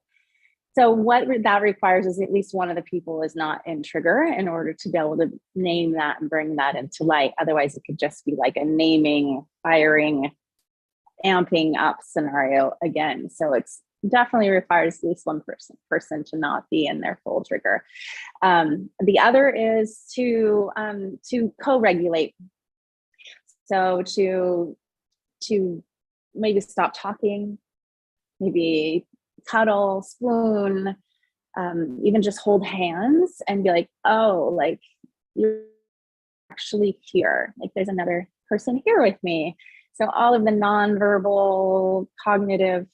So what that requires is at least one of the people is not in trigger in order to be able to name that and bring that into light. Otherwise, it could just be like a naming, firing, amping up scenario again. So it's definitely requires at least one person to not be in their full trigger. The other is to co-regulate. So to maybe stop talking, maybe cuddle, spoon, even just hold hands and be like, oh, like you're actually here. Like there's another person here with me. So all of the nonverbal cognitive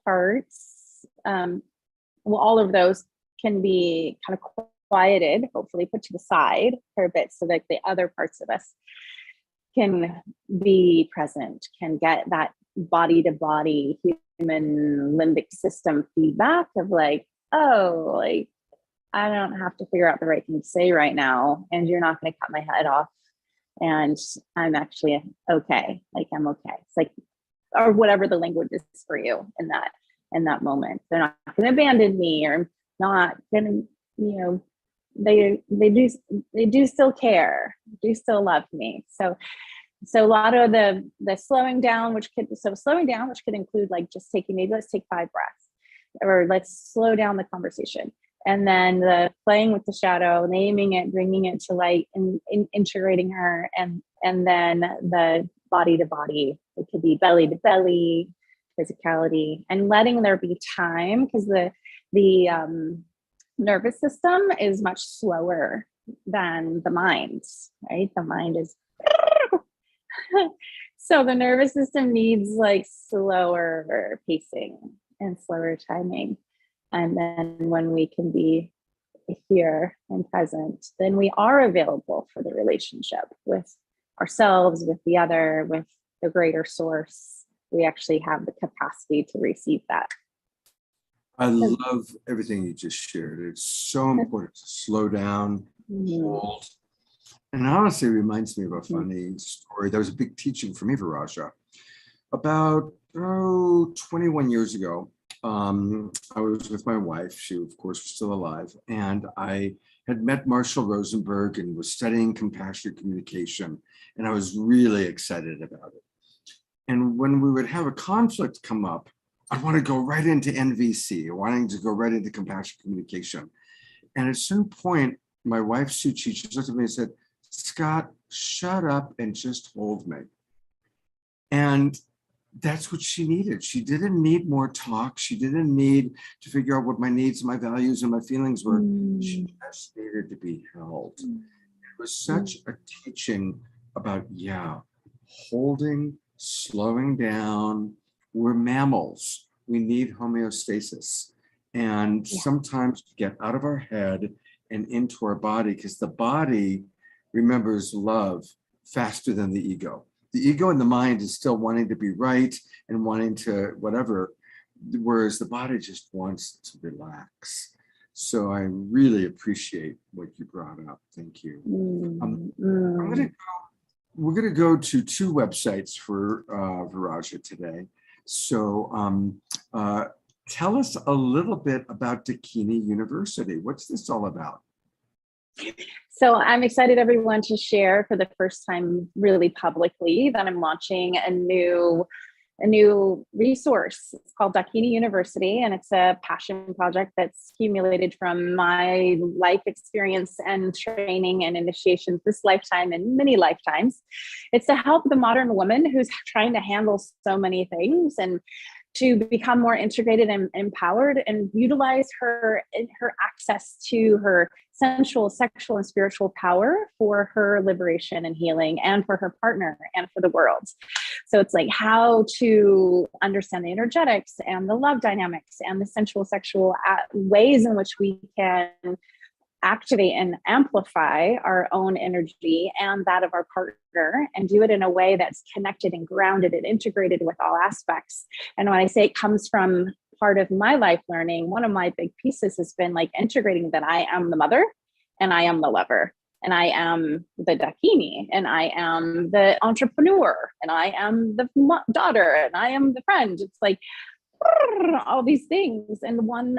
parts, all of those can be kind of quieted, hopefully put to the side for a bit so that the other parts of us can be present, can get that body to body human limbic system feedback of like, oh, like I don't have to figure out the right thing to say right now, and you're not going to cut my head off, and I'm actually okay. Like I'm okay. It's like, or whatever the language is for you in that moment. They're not going to abandon me, or not going to, you know, they do still care, do still love me. So a lot of the slowing down, which could include like just taking, maybe let's take 5 breaths, or let's slow down the conversation. And then the playing with the shadow, naming it, bringing it to light, and integrating her, and then the body to body. It could be belly to belly, physicality, and letting there be time, because the nervous system is much slower than the mind, right? The mind is so the nervous system needs like slower pacing and slower timing. And then when we can be here and present, then we are available for the relationship with ourselves, with the other, with the greater source. We actually have the capacity to receive that. I love everything you just shared. It's so important to slow down, hold. And honestly, it reminds me of a funny story. That was a big teaching for me, Viraja. About 21 years ago, I was with my wife. She, of course, was still alive. And I had met Marshall Rosenberg and was studying compassionate communication. And I was really excited about it. And when we would have a conflict come up, I'd want to go right into NVC, wanting to go right into compassionate communication. And at some point, my wife, Suchi, she looked at me and said, Scott, shut up and just hold me. And that's what she needed. She didn't need more talk. She didn't need to figure out what my needs, my values, and my feelings were. She just needed to be held. It was such a teaching about, holding, slowing down. We're mammals. We need homeostasis. And sometimes we get out of our head and into our body, because the body remembers love faster than the ego. The ego and the mind is still wanting to be right and wanting to whatever, whereas the body just wants to relax. So I really appreciate what you brought up. Thank you. We're going to go to 2 websites for Viraja today. So tell us a little bit about Dakini University. What's this all about? So I'm excited, everyone, to share for the first time really publicly that I'm launching a new resource. It's called Dakini University, and it's a passion project that's accumulated from my life experience and training and initiations this lifetime and many lifetimes. It's to help the modern woman who's trying to handle so many things and to become more integrated and empowered and utilize her access to her sensual, sexual, and spiritual power for her liberation and healing, and for her partner and for the world. So it's like how to understand the energetics and the love dynamics and the sensual, sexual ways in which we can activate and amplify our own energy and that of our partner, and do it in a way that's connected and grounded and integrated with all aspects. And when I say it comes from part of my life learning, one of my big pieces has been like integrating that I am the mother and I am the lover and I am the dakini and I am the entrepreneur and I am the daughter and I am the friend. It's like all these things and one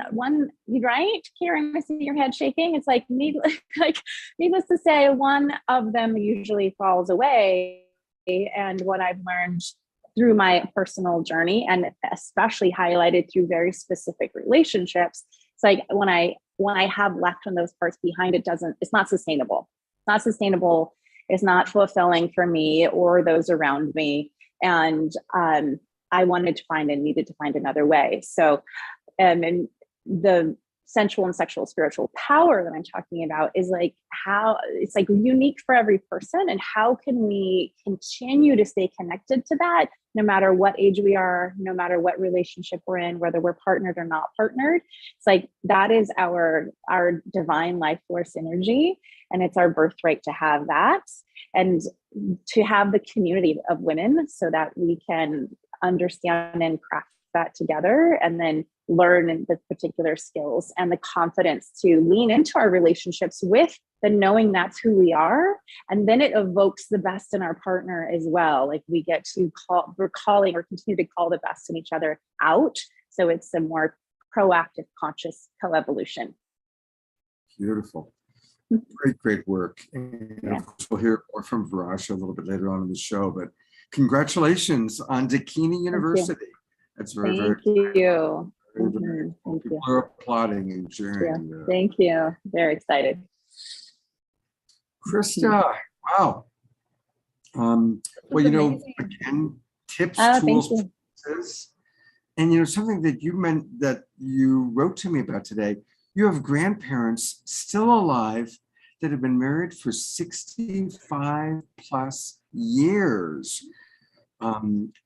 right, Karen, I see your head shaking. It's like needless to say, one of them usually falls away. And what I've learned through my personal journey, and especially highlighted through very specific relationships, it's like when I have left on those parts behind, it's not sustainable. It's not sustainable. It's not fulfilling for me or those around me. And I wanted to find and needed to find another way. So, and the sensual and sexual spiritual power that I'm talking about is like how it's like unique for every person, and how can we continue to stay connected to that no matter what age we are, no matter what relationship we're in, whether we're partnered or not partnered. It's like that is our divine life force energy, and it's our birthright to have that, and to have the community of women so that we can understand and craft that together, and then learn the particular skills and the confidence to lean into our relationships with the knowing that's who we are. And then it evokes the best in our partner as well. Like we get to recalling or continue to call the best in each other out. So it's a more proactive, conscious co-evolution. Beautiful. Great work. And of course, we'll hear more from Viraja a little bit later on in the show, but congratulations on Dakini University. That's very, very Thank you. Very, very cool. People are applauding and cheering. Yeah. Thank you. Very excited. Krista, wow. Well, you know, again, tips, tools, practices, and you know, something that you meant that you wrote to me about today. You have grandparents still alive that have been married for 65 plus years.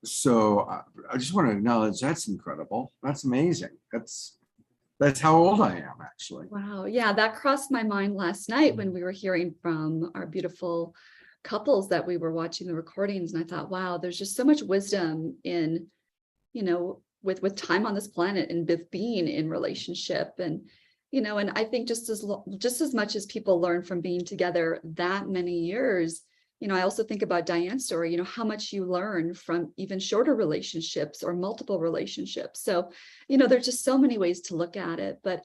So I just want to acknowledge that's incredible. That's amazing. That's how old I am, actually. Wow. Yeah, that crossed my mind last night when we were hearing from our beautiful couples that we were watching the recordings. And I thought, wow, there's just so much wisdom in, you know, with time on this planet and with being in relationship. And, you know, and I think just as much as people learn from being together that many years, you know, I also think about Diane's story, you know, how much you learn from even shorter relationships or multiple relationships. So, you know, there's just so many ways to look at it. But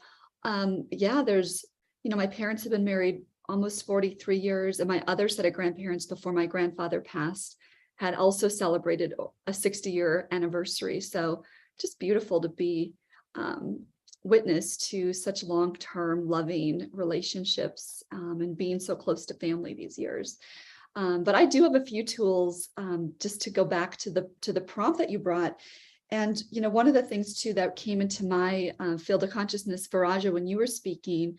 yeah, there's, you know, my parents have been married almost 43 years, and my other set of grandparents before my grandfather passed had also celebrated a 60-year anniversary. So just beautiful to be witness to such long-term loving relationships and being so close to family these years. But I do have a few tools just to go back to the prompt that you brought. And, you know, one of the things too that came into my field of consciousness, Viraja, when you were speaking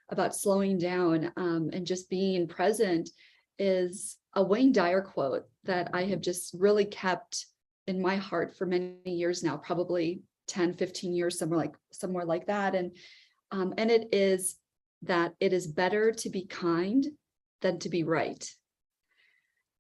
about slowing down and just being present, is a Wayne Dyer quote that I have just really kept in my heart for many years now, probably 10, 15 years, somewhere like that. And it is that it is better to be kind than to be right.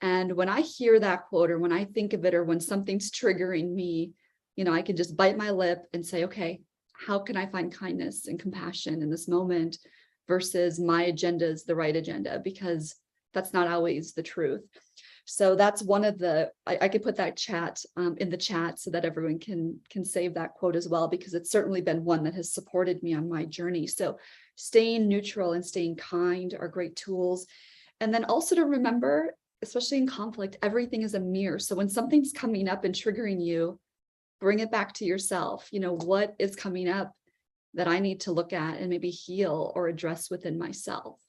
And when I hear that quote, or when I think of it, or when something's triggering me, you know, I can just bite my lip and say, okay, how can I find kindness and compassion in this moment versus my agenda is the right agenda? Because that's not always the truth. So that's one of the, I could put that chat in the chat so that everyone can save that quote as well, because it's certainly been one that has supported me on my journey. So staying neutral and staying kind are great tools. And then also to remember, especially in conflict, everything is a mirror. So when something's coming up and triggering you, bring it back to yourself. You know, what is coming up that I need to look at and maybe heal or address within myself?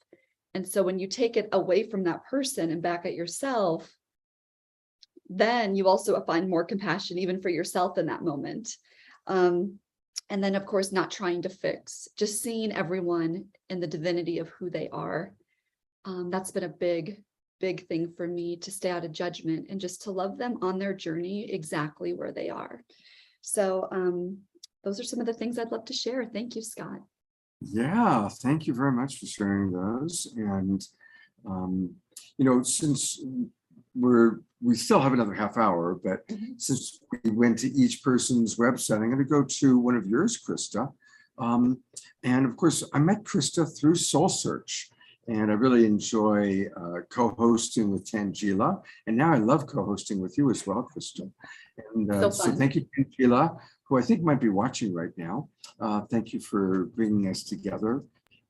And so when you take it away from that person and back at yourself, then you also find more compassion even for yourself in that moment. And then, of course, not trying to fix, just seeing everyone in the divinity of who they are. That's been a big thing for me, to stay out of judgment and just to love them on their journey exactly where they are. So those are some of the things I'd love to share. Thank you, Scott. Yeah, thank you very much for sharing those. And, since we still have another half hour, but since we went to each person's website, I'm going to go to one of yours, Krista. And of course, I met Krista through Soul Search, and I really enjoy co-hosting with Tangela. And now I love co-hosting with you as well, Krista. And So so fun. thank you, Tangela, who I think might be watching right now. Thank you for bringing us together.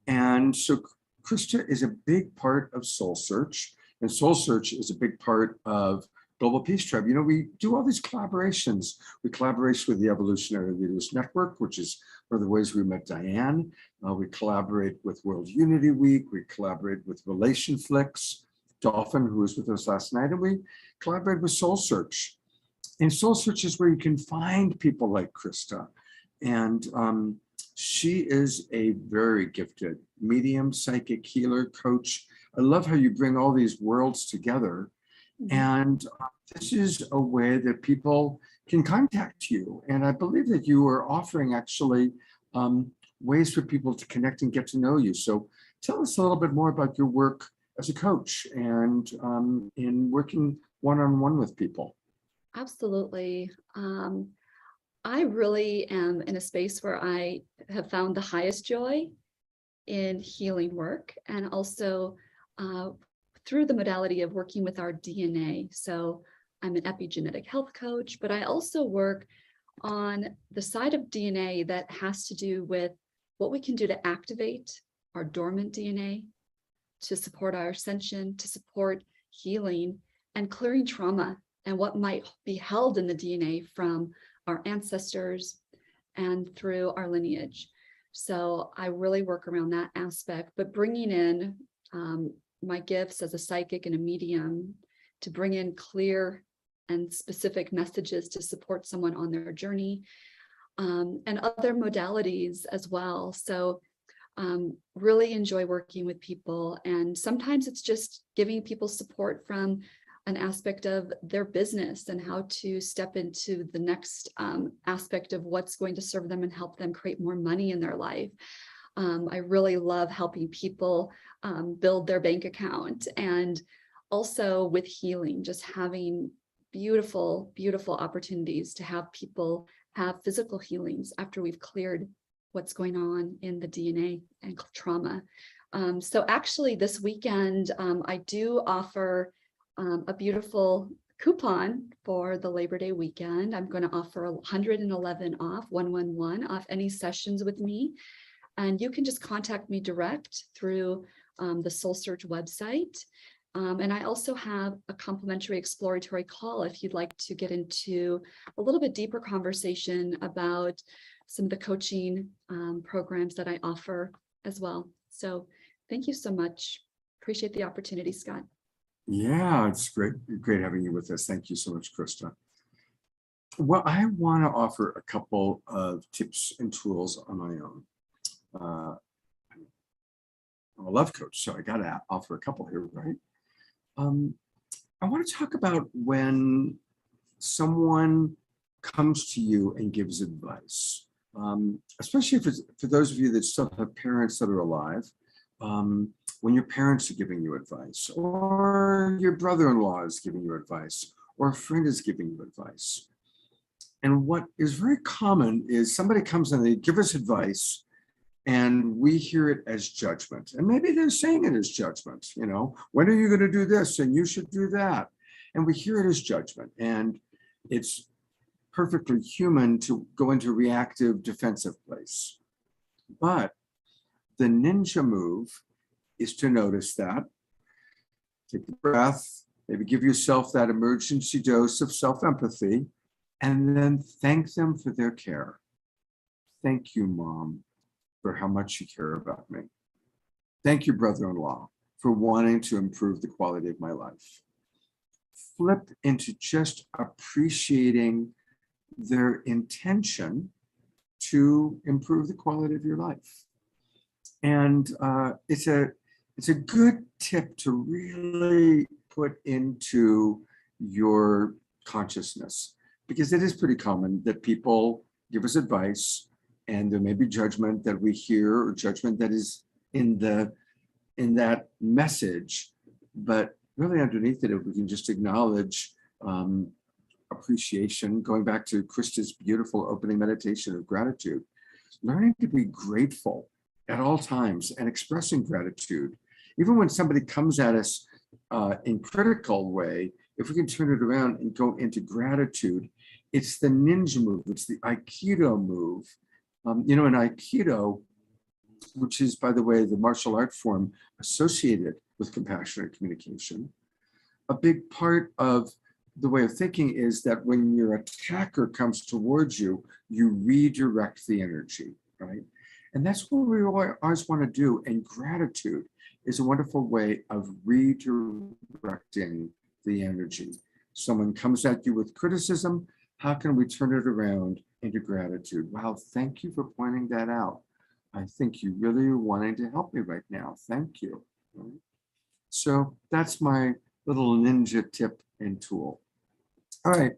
And so Krista is a big part of Soul Search, and Soul Search is a big part of Global Peace Tribe. We do all these collaborations. We collaborate with the Evolutionary Leaders Network, which is one of the ways we met Diane. We collaborate with World Unity Week. We collaborate with Relation Flicks, Dolphin, who was with us last night, and we collaborate with Soul Search. And Soul Search is where you can find people like Krista. And she is a very gifted medium, psychic healer, coach. I love how you bring all these worlds together. And this is a way that people can contact you. And I believe that you are offering actually ways for people to connect and get to know you. So tell us a little bit more about your work as a coach and in working one-on-one with people. Absolutely. I really am in a space where I have found the highest joy in healing work, and also through the modality of working with our DNA. So I'm an epigenetic health coach, but I also work on the side of DNA that has to do with what we can do to activate our dormant DNA, to support our ascension, to support healing and clearing trauma and what might be held in the DNA from our ancestors and through our lineage. So I really work around that aspect, but bringing in my gifts as a psychic and a medium to bring in clear and specific messages to support someone on their journey, and other modalities as well. So really enjoy working with people. And sometimes it's just giving people support from an aspect of their business and how to step into the next aspect of what's going to serve them and help them create more money in their life. I really love helping people build their bank account, and also with healing, just having beautiful, beautiful opportunities to have people have physical healings after we've cleared what's going on in the DNA and trauma. So actually this weekend, I do offer a beautiful coupon for the Labor Day weekend. I'm going to offer 111 off, 111 off any sessions with me. And you can just contact me direct through the Soul Search website. And I also have a complimentary exploratory call if you'd like to get into a little bit deeper conversation about some of the coaching programs that I offer as well. So thank you so much. Appreciate the opportunity, Scott. Yeah, it's great having you with us. Thank you so much, Krista. Well, I want to offer a couple of tips and tools on my own. I'm a love coach, so I got to offer a couple here, right? I want to talk about when someone comes to you and gives advice, especially if it's for those of you that still have parents that are alive. When your parents are giving you advice, or your brother-in-law is giving you advice, or a friend is giving you advice. And what is very common is somebody comes and they give us advice, and we hear it as judgment. And maybe they're saying it as judgment, when are you going to do this? And you should do that. And we hear it as judgment. And it's perfectly human to go into a reactive, defensive place. But the ninja move is to notice that, take a breath, maybe give yourself that emergency dose of self-empathy, and then thank them for their care. Thank you, Mom, for how much you care about me. Thank you, brother-in-law, for wanting to improve the quality of my life. Flip into just appreciating their intention to improve the quality of your life. And it's a good tip to really put into your consciousness, because it is pretty common that people give us advice and there may be judgment that we hear or judgment that is in that message, but really underneath it, if we can just acknowledge appreciation, going back to Krista's beautiful opening meditation of gratitude, learning to be grateful at all times and expressing gratitude. Even when somebody comes at us in critical way, if we can turn it around and go into gratitude, it's the ninja move, it's the Aikido move. In Aikido, which is, by the way, the martial art form associated with compassionate communication, a big part of the way of thinking is that when your attacker comes towards you, you redirect the energy, right? And that's what we always want to do. And gratitude is a wonderful way of redirecting the energy. Someone comes at you with criticism, how can we turn it around into gratitude? Wow, thank you for pointing that out. I think you really are wanting to help me right now. Thank you. So that's my little ninja tip and tool. All right,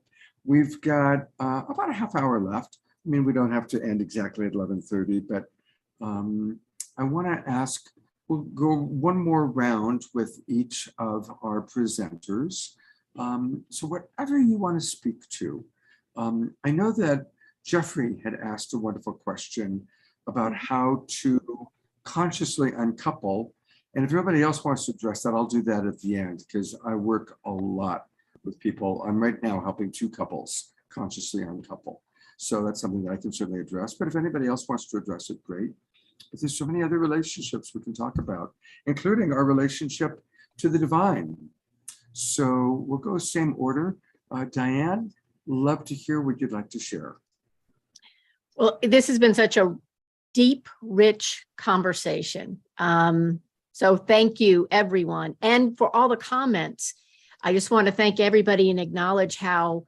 we've got about a half hour left. I mean, we don't have to end exactly at 11:30, but I want to ask, we'll go one more round with each of our presenters. So whatever you want to speak to. I know that Jeffrey had asked a wonderful question about how to consciously uncouple. And if everybody else wants to address that, I'll do that at the end, because I work a lot with people. I'm right now helping 2 couples consciously uncouple. So that's something that I can certainly address. But if anybody else wants to address it, great. But there's so many other relationships we can talk about, including our relationship to the divine. So we'll go same order. Diane, love to hear what you'd like to share. Well, this has been such a deep, rich conversation. So thank you, everyone. And for all the comments, I just want to thank everybody and acknowledge how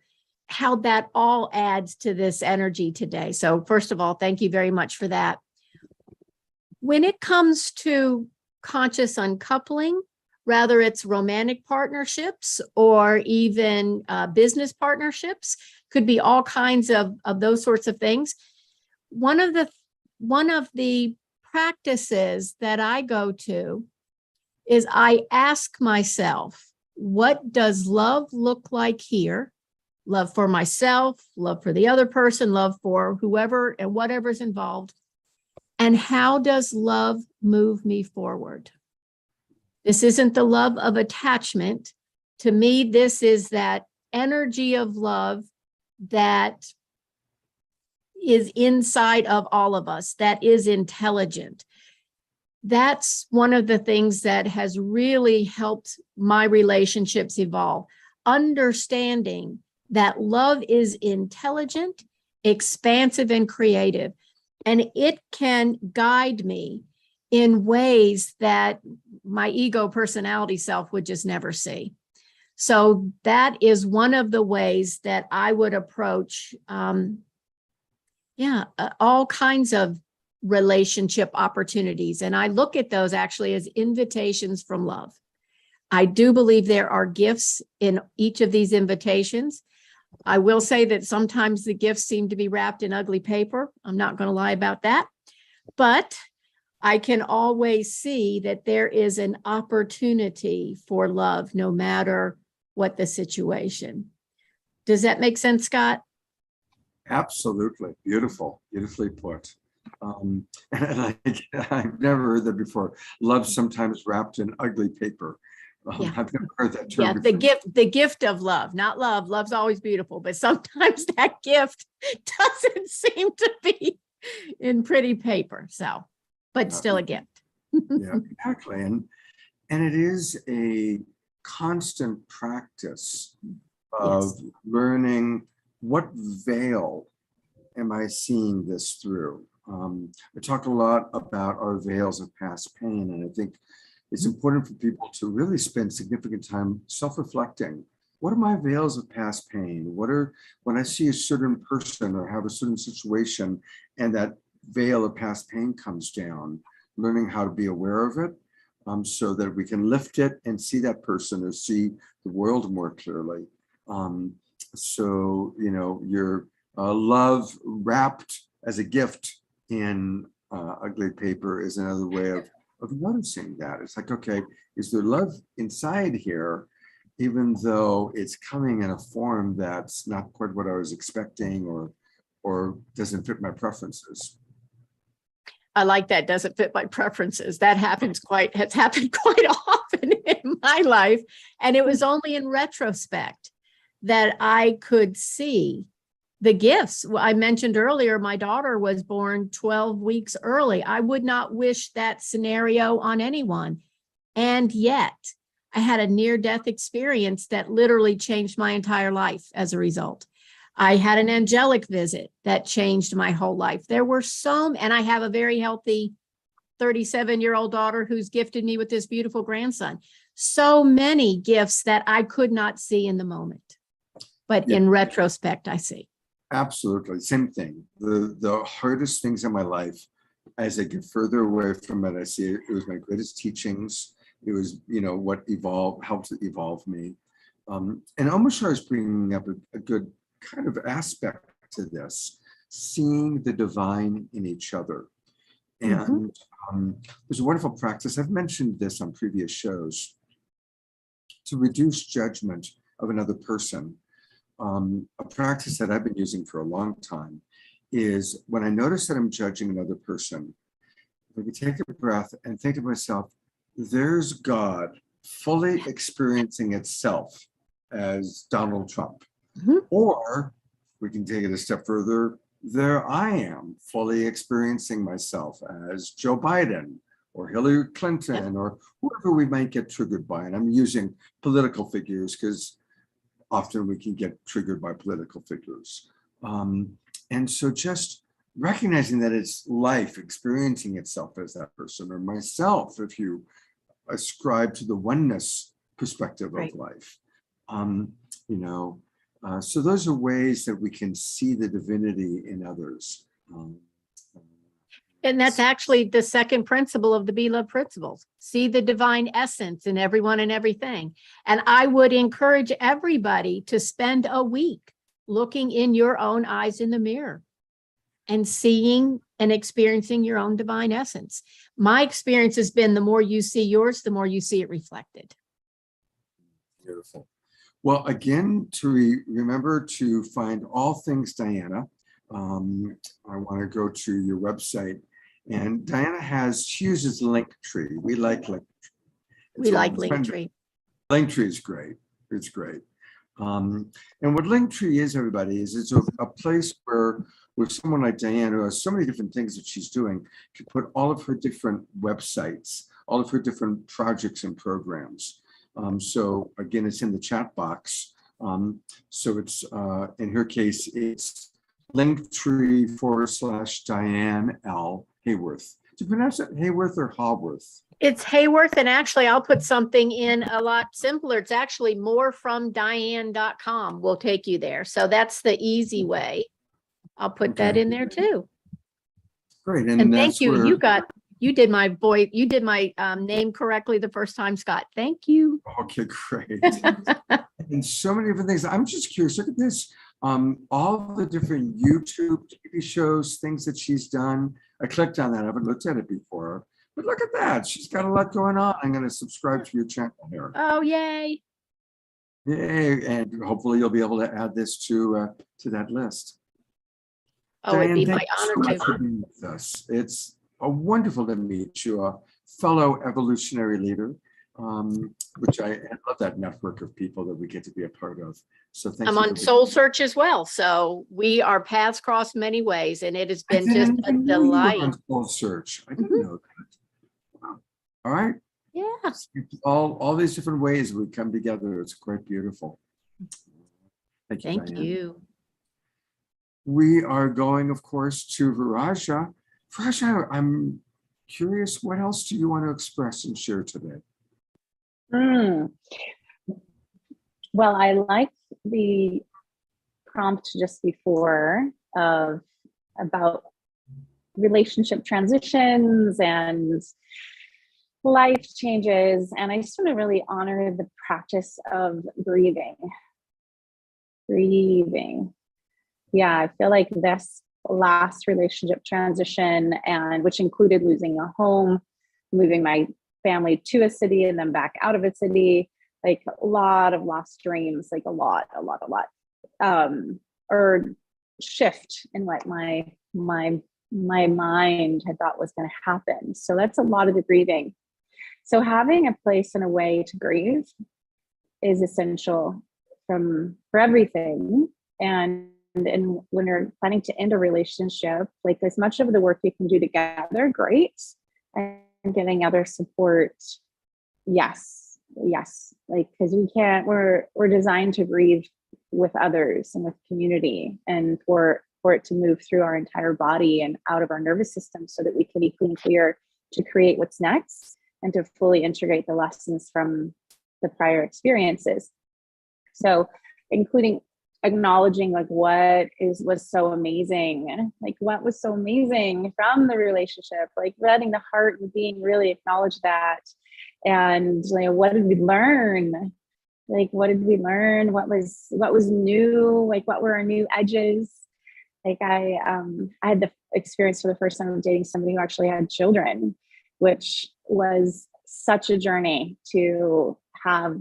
that all adds to this energy today. So first of all, thank you very much for that. When it comes to conscious uncoupling, whether it's romantic partnerships or even business partnerships, could be all kinds of those sorts of things. One of the practices that I go to is I ask myself, what does love look like here? Love for myself, love for the other person, love for whoever and whatever's involved. And how does love move me forward? This isn't the love of attachment. To me, this is that energy of love that is inside of all of us, that is intelligent. That's one of the things that has really helped my relationships evolve. Understanding that love is intelligent, expansive, and creative, and it can guide me in ways that my ego personality self would just never see. So that is one of the ways that I would approach all kinds of relationship opportunities. And I look at those actually as invitations from love. I do believe there are gifts in each of these invitations. I will say that sometimes the gifts seem to be wrapped in ugly paper. I'm not going to lie about that. But I can always see that there is an opportunity for love, no matter what the situation. Does that make sense, Scott? Absolutely. Beautiful. Beautifully put. And I've never heard that before. Love sometimes wrapped in ugly paper. Yeah. I've never heard that term. Yeah, before. the gift of love, not love. Love's always beautiful, but sometimes that gift doesn't seem to be in pretty paper. So, but still a gift. Yeah, exactly. And it is a constant practice of learning what veil am I seeing this through. I talk a lot about our veils of past pain, and I think it's important for people to really spend significant time self-reflecting. What are my veils of past pain? When I see a certain person or have a certain situation and that veil of past pain comes down, learning how to be aware of it so that we can lift it and see that person or see the world more clearly. So, your love wrapped as a gift in ugly paper is another way of noticing that. It's like, okay, is there love inside here, even though it's coming in a form that's not quite what I was expecting or doesn't fit my preferences. I like that. Doesn't fit my preferences. That has happened quite often in my life. And it was only in retrospect that I could see the gifts. I mentioned earlier, my daughter was born 12 weeks early. I would not wish that scenario on anyone. And yet I had a near-death experience that literally changed my entire life as a result. I had an angelic visit that changed my whole life. There were and I have a very healthy 37-year-old daughter who's gifted me with this beautiful grandson. So many gifts that I could not see in the moment, but in retrospect, I see. Absolutely, same thing. The hardest things in my life, as I get further away from it, I see it was my greatest teachings. It was, what helped evolve me. And Omashar is bringing up a good kind of aspect to this, seeing the divine in each other. And there's a wonderful practice, I've mentioned this on previous shows, to reduce judgment of another person. A practice that I've been using for a long time is when I notice that I'm judging another person, I can take a breath and think to myself, there's God fully experiencing itself as Donald Trump. Or we can take it a step further, there I am fully experiencing myself as Joe Biden or Hillary Clinton or whoever we might get triggered by. And I'm using political figures because often we can get triggered by political figures. And so just recognizing that it's life experiencing itself as that person, or myself, if you ascribe to the oneness perspective of life. So those are ways that we can see the divinity in others. And that's actually the second principle of the Be Love principles. See the divine essence in everyone and everything. And I would encourage everybody to spend a week looking in your own eyes in the mirror and seeing and experiencing your own divine essence. My experience has been the more you see yours, the more you see it reflected. Beautiful. Well, again, to remember to find all things Diana, I want to go to your website. And Diana she uses Linktree. We like Linktree. We like Linktree. Linktree is great. It's great. And what Linktree is, everybody, is it's a place where with someone like Diana, who has so many different things that she's doing, can put all of her different websites, all of her different projects and programs. So again, it's in the chat box. So it's, in her case, it's Linktree/Diane L. Hayworth. Do you pronounce it Hayworth or Haworth? It's Hayworth, and actually I'll put something in a lot simpler. It's actually morefromdiane.com will take you there. So that's the easy way. I'll put that in there too. Great. And thank you. You did my name correctly the first time, Scott. Thank you. Okay, great. And so many different things. I'm just curious, look at this. All the different YouTube TV shows, things that she's done. I clicked on that. I haven't looked at it before, but look at that. She's got a lot going on. I'm going to subscribe to your channel here. Oh, yay. Yay. And hopefully you'll be able to add this to that list. Oh, Diane, it'd be my thank you so honor much to. for being with us. It's wonderful to meet you, a fellow evolutionary leader, which I love that network of people that we get to be a part of. So thank you. I'm on Soul Search as well. So we are paths crossed many ways, and it has been just a delight. On Soul Search. I didn't know that. Wow. All right. Yeah. All these different ways we come together. It's quite beautiful. Thank you. Thank Diane. you. We are going, of course, to Viraja. Viraja, I'm curious, what else do you want to express and share today? Well, I liked the prompt just before about relationship transitions and life changes. And I just want to really honor the practice of breathing. Yeah, I feel like this last relationship transition, and which included losing a home, moving my family to a city and then back out of a city, like a lot of lost dreams, like a lot. Or shift in what my mind had thought was going to happen. So that's a lot of the grieving. So having a place and a way to grieve is essential for everything. And when you're planning to end a relationship, like as much of the work you can do together, great. And getting other support, yes. Like, because we're designed to grieve with others and with community, and for it to move through our entire body and out of our nervous system so that we can be clean, clear to create what's next and to fully integrate the lessons from the prior experiences. So including acknowledging like what was so amazing, like what was so amazing from the relationship, like letting the heart and being really acknowledge that. And like, what did we learn? Like, what did we learn? What was new? Like, what were our new edges? Like I had the experience for the first time of dating somebody who actually had children, which was such a journey to have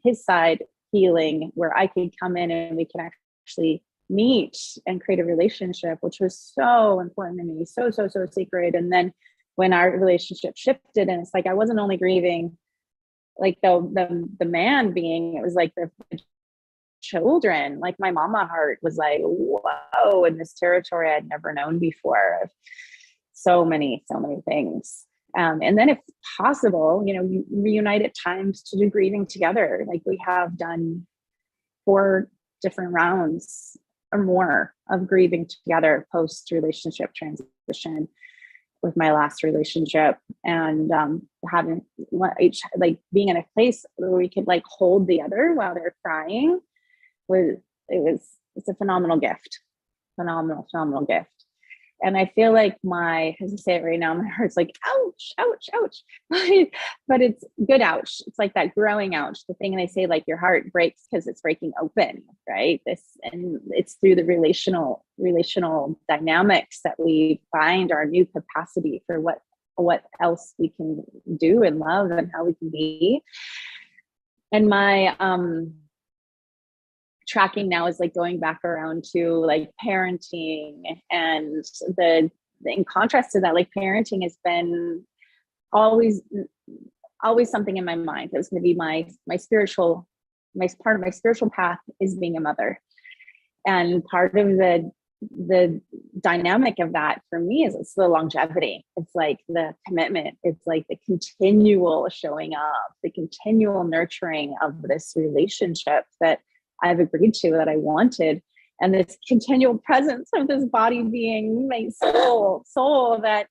his side healing, where I could come in and we can actually meet and create a relationship, which was so important to me, so sacred. And then when our relationship shifted, and it's like I wasn't only grieving like the man being, it was like the children. Like my mama heart was like, whoa, in this territory I'd never known before. So many things. And then if possible, you reunite at times to do grieving together. Like we have done 4 different rounds or more of grieving together post relationship transition with my last relationship, and having each, like being in a place where we could like hold the other while they're crying it's a phenomenal gift. Phenomenal gift. And I feel like as I say it right now, my heart's like, ouch. But it's good ouch. It's like that growing ouch, the thing they say, like your heart breaks because it's breaking open, right? And it's through the relational dynamics that we find our new capacity for what else we can do and love and how we can be. And my tracking now is like going back around to like parenting, and in contrast to that, like parenting has been always something in my mind. It was going to be my part of my spiritual path is being a mother. And part of the dynamic of that for me is it's the longevity. It's like the commitment. It's like the continual showing up, the continual nurturing of this relationship that I've agreed to, that I wanted, and this continual presence of this body being, my soul that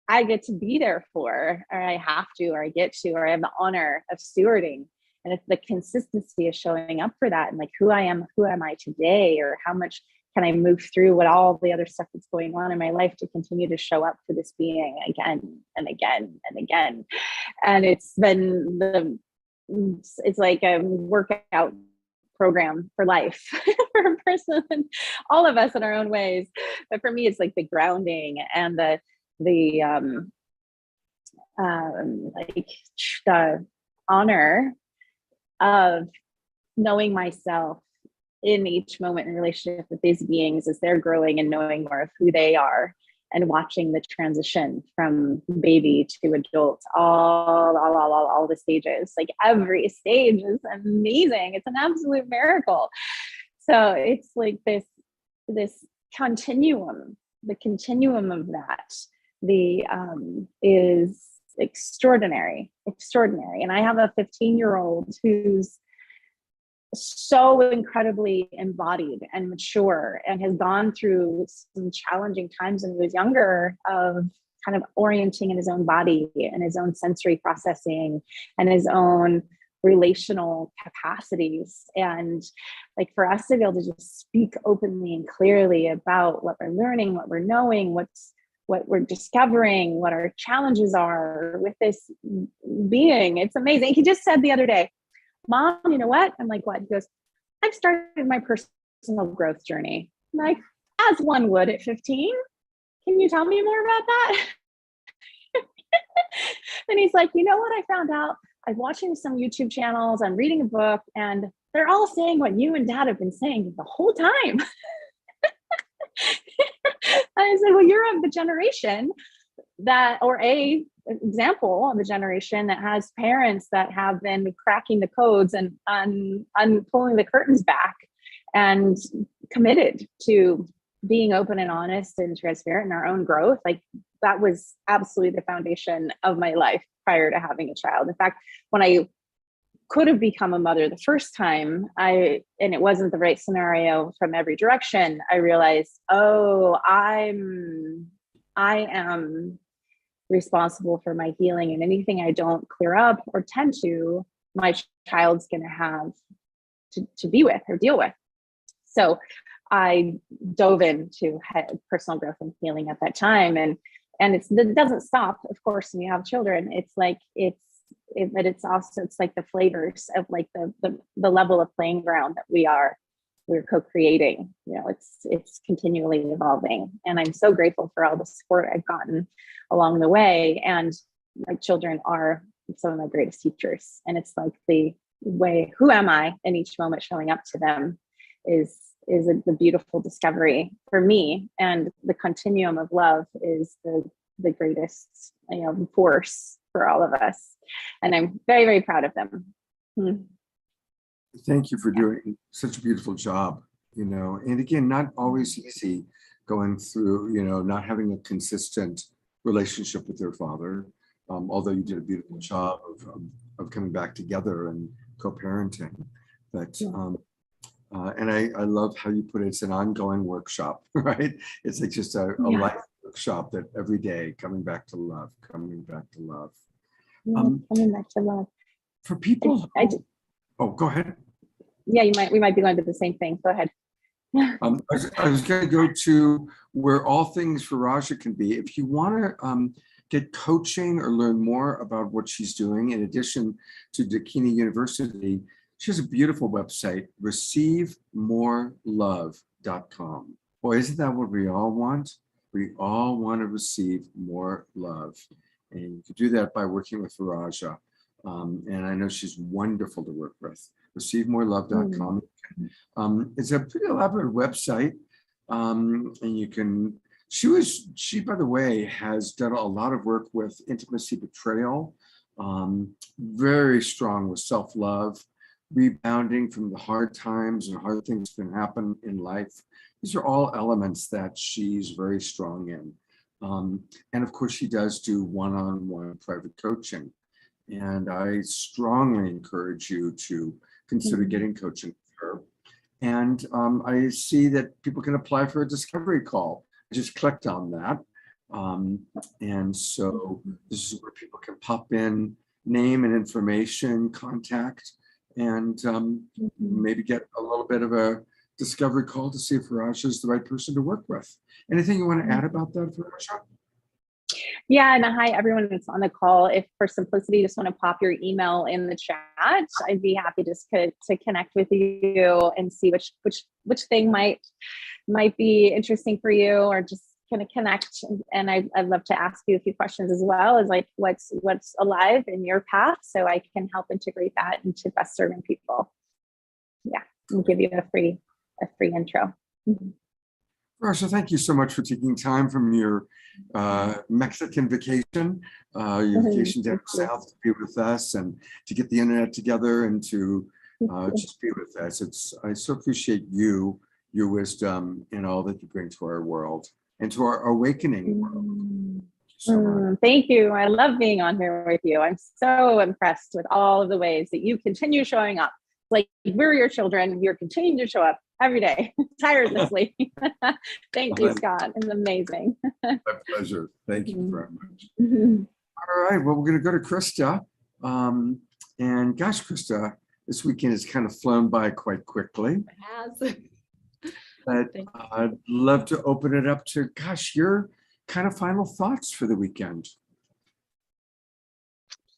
I get to be there for, or I have to, or I get to, or I have the honor of stewarding. And it's the consistency of showing up for that, and like who am I today, or how much can I move through what all the other stuff that's going on in my life to continue to show up for this being again and again and again. And it's been it's like a workout program for life for a person, all of us in our own ways. But for me, it's like the grounding and the honor of knowing myself in each moment in relationship with these beings as they're growing and knowing more of who they are, and watching the transition from baby to adult, all the stages. Like every stage is amazing. It's an absolute miracle. So it's like this continuum, the continuum of that, is extraordinary. And I have a 15-year-old who's so incredibly embodied and mature, and has gone through some challenging times when he was younger, of kind of orienting in his own body and his own sensory processing and his own relational capacities. And like for us to be able to just speak openly and clearly about what we're learning, what we're knowing, what we're discovering, what our challenges are with this being, it's amazing. He just said the other day, Mom, you know what? I'm like, what? He goes, I've started my personal growth journey. I'm like, as one would at 15. Can you tell me more about that? And he's like, you know what I found out? I'm watching some YouTube channels, I'm reading a book, and they're all saying what you and dad have been saying the whole time. I said, well, you're of the generation that, or a example of a generation that has parents that have been cracking the codes and pulling the curtains back and committed to being open and honest and transparent in our own growth. Like, that was absolutely the foundation of my life prior to having a child. In fact, when I could have become a mother the first time, and it wasn't the right scenario from every direction, I realized, oh, I am responsible for my healing, and anything I don't clear up or tend to, my child's going to have to be with or deal with. So I dove into personal growth and healing at that time, and it doesn't stop, of course, when you have children. It's like but it's also, it's like the flavors of like the level of playing ground that we're co-creating. You know, it's continually evolving, and I'm so grateful for all the support I've gotten along the way. And my children are some of my greatest teachers, and it's like the way, who am I in each moment, showing up to them is the beautiful discovery for me. And the continuum of love is the greatest, force for all of us. And I'm very, very proud of them. Thank you for doing such a beautiful job, and again, not always easy going through, not having a consistent relationship with their father, although you did a beautiful job of coming back together and co-parenting. But and I love how you put it, it's an ongoing workshop, right? It's like just a life workshop that every day coming back to love. Coming back to love. For people oh, go ahead. Yeah, we might be going to the same thing. Go ahead. I was going to go to where all things for Raja can be. If you want to get coaching or learn more about what she's doing, in addition to Dakini University, she has a beautiful website, receivemorelove.com. Boy, isn't that what we all want? We all want to receive more love. And you can do that by working with Raja. And I know she's wonderful to work with. ReceiveMoreLove.com. It's a pretty elaborate website. And you can, she, by the way, has done a lot of work with intimacy betrayal, very strong with self-love, rebounding from the hard times and hard things that can happen in life. These are all elements that she's very strong in. And of course, she does do one-on-one private coaching. And I strongly encourage you to consider getting coaching with her. And I see that people can apply for a discovery call. I just clicked on that. And so this is where people can pop in name and information, contact, and maybe get a little bit of a discovery call to see if Raja is the right person to work with. Anything you want to add about that, Raja? Yeah, and hi everyone that's on the call. If for simplicity, you just want to pop your email in the chat, I'd be happy just to connect with you and see which thing might be interesting for you, or just kind of connect. And I'd love to ask you a few questions as well, as like what's alive in your path, so I can help integrate that into best serving people. Yeah, and give you a free intro. Raja, thank you so much for taking time from your Mexican vacation, your vacation down south, to be with us and to get the internet together and to just be with us. I so appreciate you, your wisdom, and all that you bring to our world and to our awakening world. Thank you. I love being on here with you. I'm so impressed with all of the ways that you continue showing up. Like, we're your children. You're continuing to show up every day, tirelessly. Thank you, Scott. It's amazing. My pleasure. Thank you very much. All right. Well, we're going to go to Krista. And gosh, Krista, this weekend has kind of flown by quite quickly. It has. But I'd love to open it up to, gosh, your kind of final thoughts for the weekend.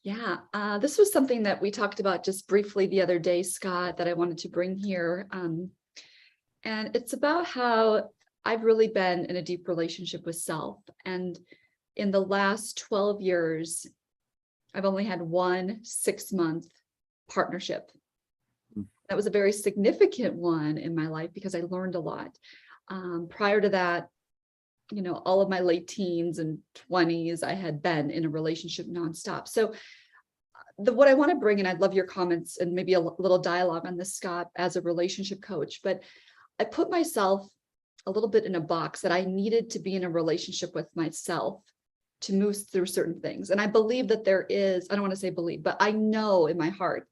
Yeah, this was something that we talked about just briefly the other day, Scott, that I wanted to bring here. And it's about how I've really been in a deep relationship with self. And in the last 12 years, I've only had one 6-month partnership. That was a very significant one in my life because I learned a lot. Prior to that, all of my late teens and 20s, I had been in a relationship nonstop. So what I want to bring, and I'd love your comments and maybe a little dialogue on this, Scott, as a relationship coach, but I put myself a little bit in a box that I needed to be in a relationship with myself to move through certain things. And I believe that there is, I don't want to say believe, but I know in my heart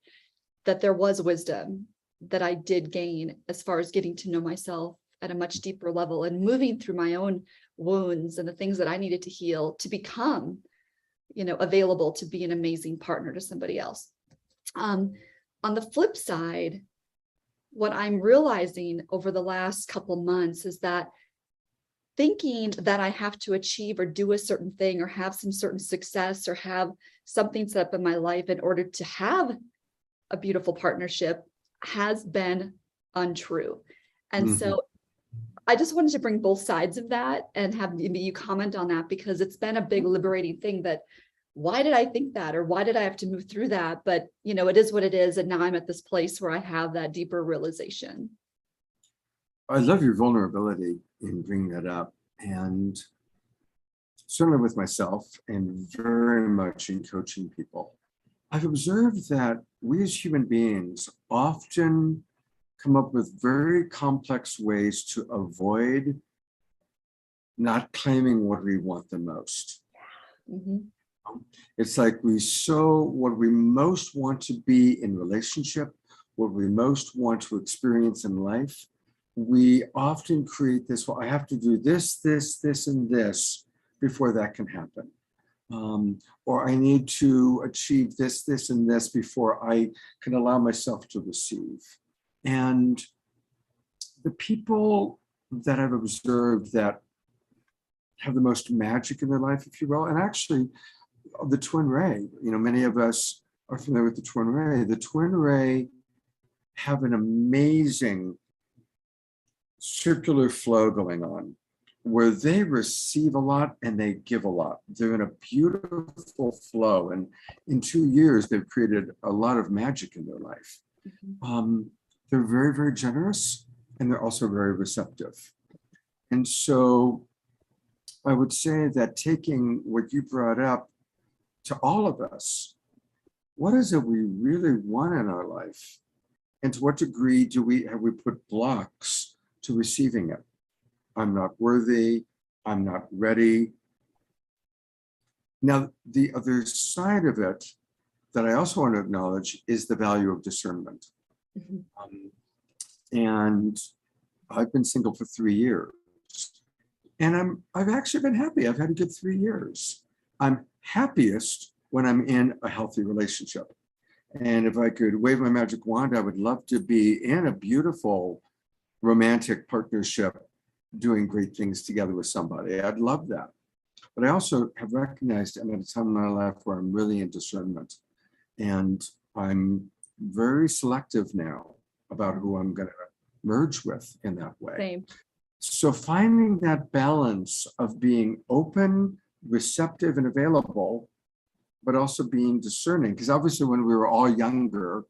that there was wisdom that I did gain as far as getting to know myself at a much deeper level and moving through my own wounds and the things that I needed to heal to become, available to be an amazing partner to somebody else. On the flip side, what I'm realizing over the last couple months is that thinking that I have to achieve or do a certain thing or have some certain success or have something set up in my life in order to have a beautiful partnership has been untrue. And so I just wanted to bring both sides of that and have maybe you comment on that, because it's been a big liberating thing that why did I think that, or why did I have to move through that? But, it is what it is. And now I'm at this place where I have that deeper realization. I love your vulnerability in bringing that up, and certainly with myself and very much in coaching people. I've observed that we as human beings often come up with very complex ways to avoid not claiming what we want the most. It's like what we most want to be in relationship, what we most want to experience in life, we often create this, well, I have to do this, and this before that can happen. Or I need to achieve this, and this before I can allow myself to receive. And the people that I've observed that have the most magic in their life, if you will, and actually the twin ray, many of us are familiar with the twin ray. The twin ray have an amazing circular flow going on where they receive a lot and they give a lot. They're in a beautiful flow. And in 2 years, they've created a lot of magic in their life. They're very, very generous, and they're also very receptive. And so I would say that taking what you brought up to all of us, what is it we really want in our life? And to what degree have we put blocks to receiving it? I'm not worthy, I'm not ready. Now, the other side of it that I also want to acknowledge is the value of discernment. And I've been single for 3 years, and I've actually been happy. I've had a good 3 years. I'm happiest when I'm in a healthy relationship. And if I could wave my magic wand, I would love to be in a beautiful romantic partnership doing great things together with somebody. I'd love that. But I also have recognized I'm at a time in my life where I'm really in discernment. And I'm very selective now about who I'm going to merge with in that way. Same. So finding that balance of being open, receptive, and available, but also being discerning. Because obviously when we were all younger,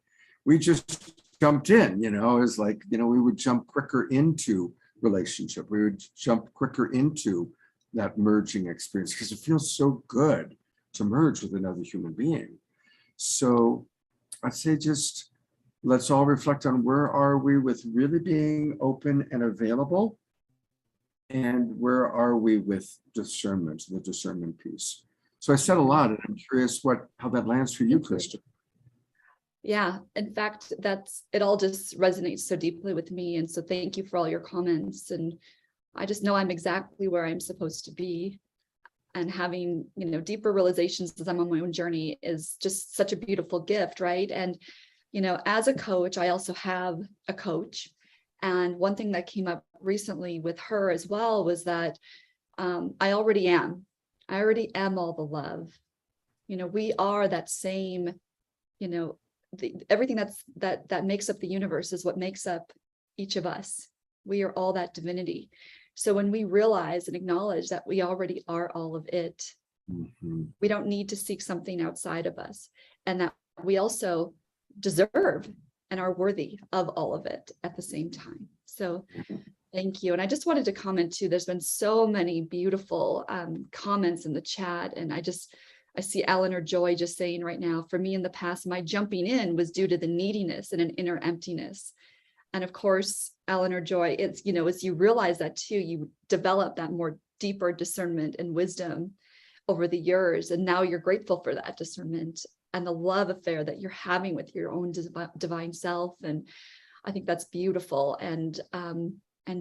we just jumped in, it's like, we would jump quicker into relationship. We would jump quicker into that merging experience because it feels so good to merge with another human being. So I'd say just let's all reflect on where are we with really being open and available, and where are we with discernment, the discernment piece. So I said a lot, and I'm curious how that lands for you, Krista. Yeah, in fact, it all just resonates so deeply with me. And so thank you for all your comments. And I just know I'm exactly where I'm supposed to be. And having, deeper realizations as I'm on my own journey is just such a beautiful gift, right? And, as a coach, I also have a coach. And one thing that came up recently with her as well was that I already am all the love. We are that same, everything that makes up the universe is what makes up each of us. We are all that divinity. So when we realize and acknowledge that we already are all of it, Mhm. we don't need to seek something outside of us, and that we also deserve and are worthy of all of it at the same time. So thank you. And I just wanted to comment too, there's been so many beautiful comments in the chat. And I see Eleanor Joy just saying right now, for me in the past, my jumping in was due to the neediness and an inner emptiness. And of course, Eleanor Joy, it's, as you realize that too, you develop that more deeper discernment and wisdom over the years. And now you're grateful for that discernment and the love affair that you're having with your own divine self. And I think that's beautiful. And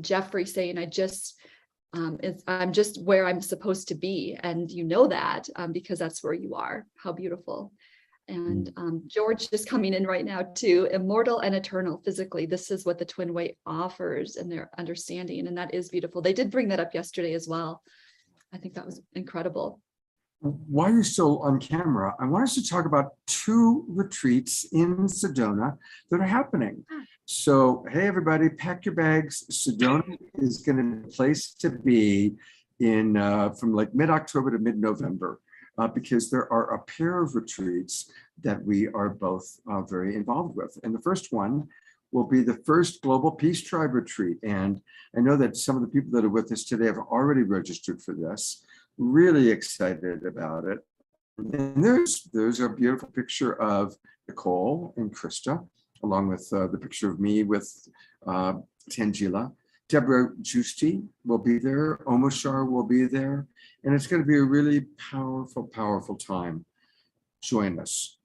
Jeffrey saying, I'm just where I'm supposed to be. And you know that because that's where you are. How beautiful. And George is coming in right now too. Immortal and eternal physically. This is what the twin way offers and their understanding. And that is beautiful. They did bring that up yesterday as well. I think that was incredible. While you're still on camera, I want us to talk about 2 retreats in Sedona that are happening. So, hey, everybody, pack your bags. Sedona is going to be a place to be in from like mid-October to mid-November because there are a pair of retreats that we are both very involved with. And the first one will be the first Global Peace Tribe retreat. And I know that some of the people that are with us today have already registered for this. Really excited about it. And there's a beautiful picture of Nicole and Krista, along with the picture of me with Tangela. Deborah Giusti will be there. Omoshar will be there. And it's going to be a really powerful, powerful time. Join us.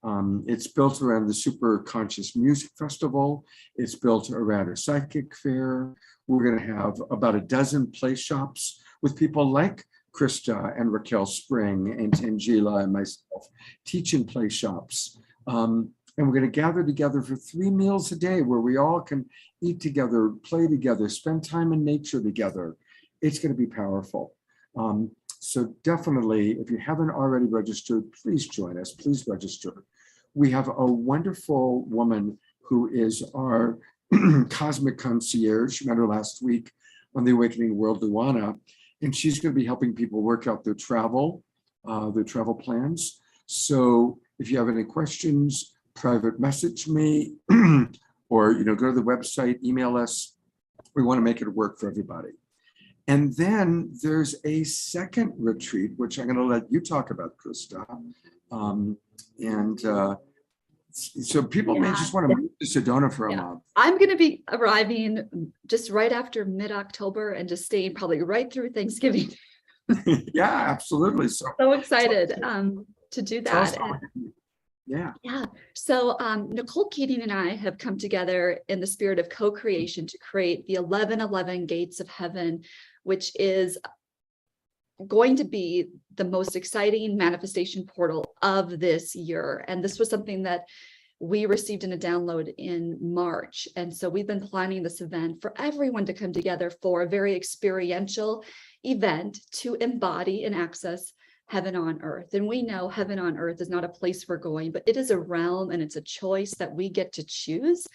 It's built around the Super Conscious Music Festival. It's built around a psychic fair. We're going to have about a dozen play shops with people like Krista and Raquel Spring and Tangela and myself teaching play shops. And we're going to gather together for 3 meals a day where we all can eat together, play together, spend time in nature together. It's going to be powerful. So definitely, if you haven't already registered, please join us. Please register. We have a wonderful woman who is our cosmic concierge. You met her last week on the Awakening World, Luana. And she's going to be helping people work out their travel plans. So if you have any questions, private message me or go to the website, email us. We want to make it work for everybody. And then there's a second retreat, which I'm going to let you talk about, Krista. So people may just want to move to Sedona for a month. I'm going to be arriving just right after mid-October and just staying probably right through Thanksgiving. Yeah, absolutely. So excited to do that. Yeah. So Nicole Keating and I have come together in the spirit of co-creation to create the 1111 Gates of Heaven, which is going to be the most exciting manifestation portal of this year. And this was something that we received in a download in March. And so we've been planning this event for everyone to come together for a very experiential event to embody and access heaven on earth. And we know heaven on earth is not a place we're going, but it is a realm and it's a choice that we get to choose.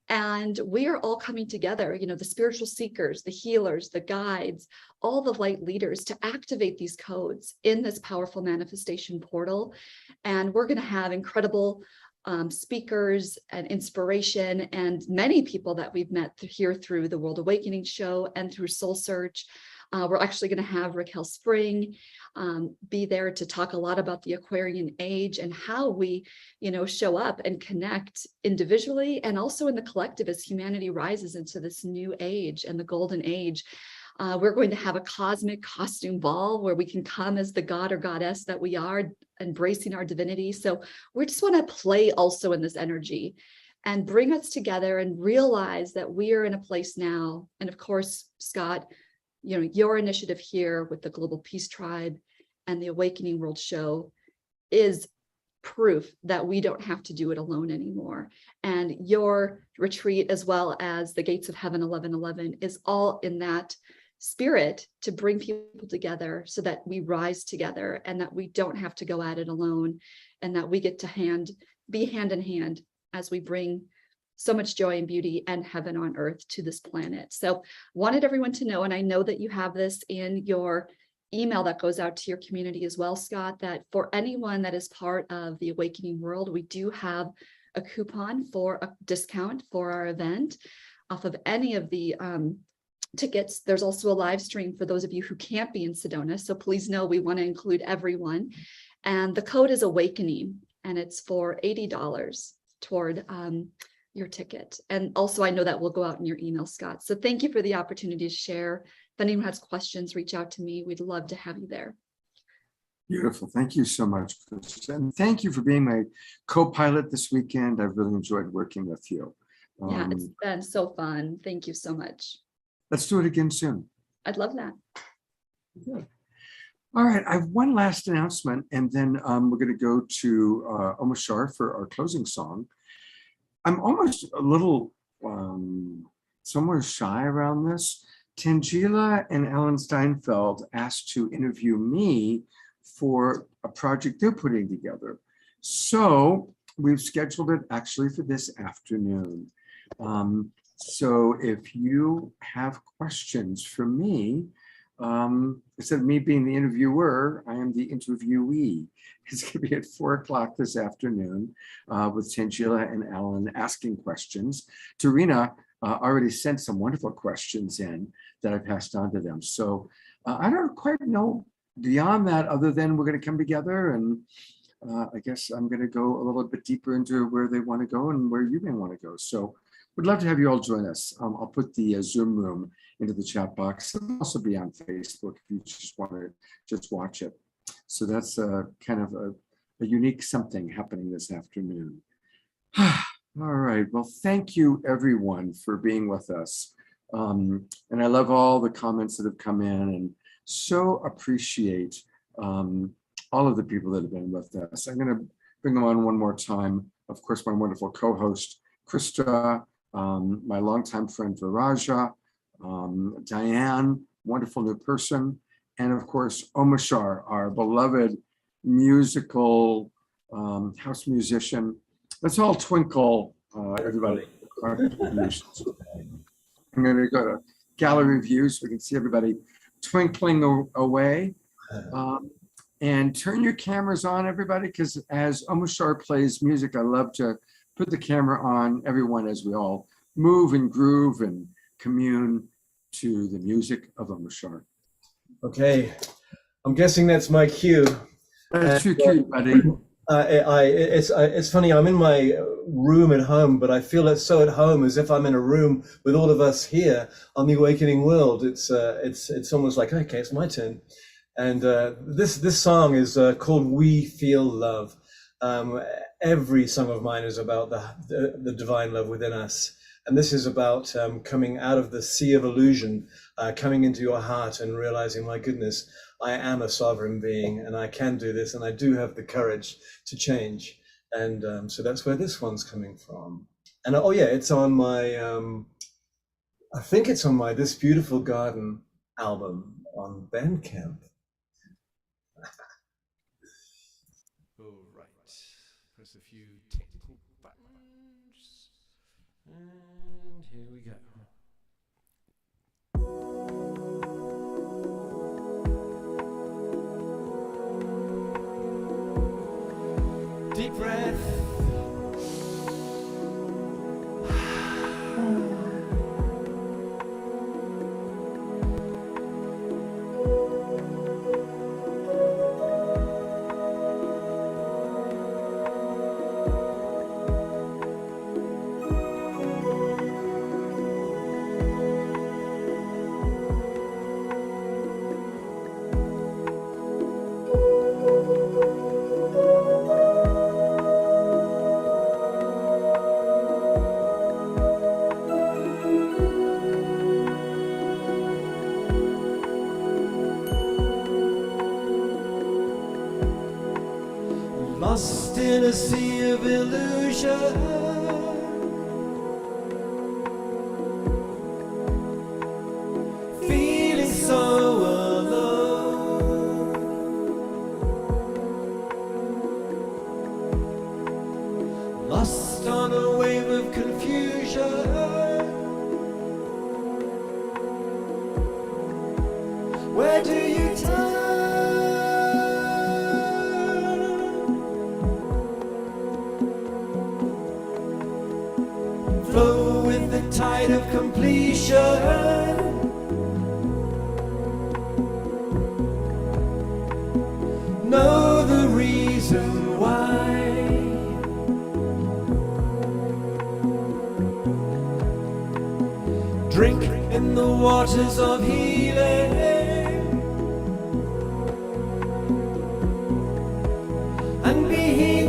And we are all coming together, the spiritual seekers, the healers, the guides, all the light leaders to activate these codes in this powerful manifestation portal. And we're going to have incredible speakers and inspiration and many people that we've met here through the World Awakening show and through Soul Search. We're actually going to have Raquel Spring be there to talk a lot about the Aquarian age and how we, show up and connect individually and also in the collective as humanity rises into this new age and the golden age. We're going to have a cosmic costume ball where we can come as the god or goddess that we are, embracing our divinity. So we just want to play also in this energy and bring us together and realize that we are in a place now. And of course, Scott, your initiative here with the Global Peace Tribe and the Awakening World Show is proof that we don't have to do it alone anymore. And your retreat, as well as the Gates of Heaven 1111, is all in that spirit to bring people together so that we rise together and that we don't have to go at it alone and that we get to be hand in hand as we bring so much joy and beauty and heaven on earth to this planet. So wanted everyone to know, and I know that you have this in your email that goes out to your community as well, Scott, that for anyone that is part of the Awakening World, we do have a coupon for a discount for our event off of any of the tickets. There's also a live stream for those of you who can't be in Sedona. So please know we want to include everyone. And the code is Awakening, and it's for $80 toward your ticket. And also I know that will go out in your email, Scott. So thank you for the opportunity to share. If anyone has questions, reach out to me. We'd love to have you there. Beautiful. Thank you so much, Krista. And thank you for being my co-pilot this weekend. I've really enjoyed working with you. Yeah, it's been so fun. Thank you so much. Let's do it again soon. I'd love that. Good. All right, I have one last announcement, and then we're going to go to Omar Shar for our closing song. I'm almost a little somewhere shy around this. Tangela and Alan Steinfeld asked to interview me for a project they're putting together. So we've scheduled it actually for this afternoon. So if you have questions for me, instead of me being the interviewer, I am the interviewee. It's going to be at 4:00 this afternoon with Tangela and Alan asking questions. Tarina already sent some wonderful questions in that I passed on to them. So I don't quite know beyond that, other than we're going to come together, and I guess I'm going to go a little bit deeper into where they want to go and where you may want to go. So we'd love to have you all join us. I'll put the Zoom room into the chat box. It'll also be on Facebook if you just want to just watch it. So that's kind of a unique something happening this afternoon. All right, well, thank you everyone for being with us. And I love all the comments that have come in, and so appreciate all of the people that have been with us. I'm gonna bring them on one more time. Of course, my wonderful co-host, Krista, my longtime friend, Viraja, Diane, wonderful new person, and of course, Omar Shar, our beloved musical house musician. Let's all twinkle, everybody. I'm going to go to gallery view so we can see everybody twinkling away. And turn your cameras on, everybody, because as Omar Shar plays music, I love to put the camera on everyone as we all move and groove and commune to the music of Omar Shar. Okay, I'm guessing that's my cue. That's your cue, buddy. It's funny. I'm in my room at home, but I feel it's so at home as if I'm in a room with all of us here on the Awakening World. It's almost like, okay, it's my turn. And this song is called "We Feel Love." Every song of mine is about the divine love within us, and this is about coming out of the sea of illusion, coming into your heart and realizing, my goodness, I am a sovereign being, and I can do this, and I do have the courage to change. And so that's where this one's coming from. And oh yeah, it's on my, I think it's on my This Beautiful Garden album on Bandcamp. All right, press a few technical buttons, and here we go. Deep breath. Lost in a sea of illusion, feeling so alone, lost on a wave of confusion. Where do you turn? Flow with the tide of completion. Know the reason why. Drink in the waters of healing and be healed.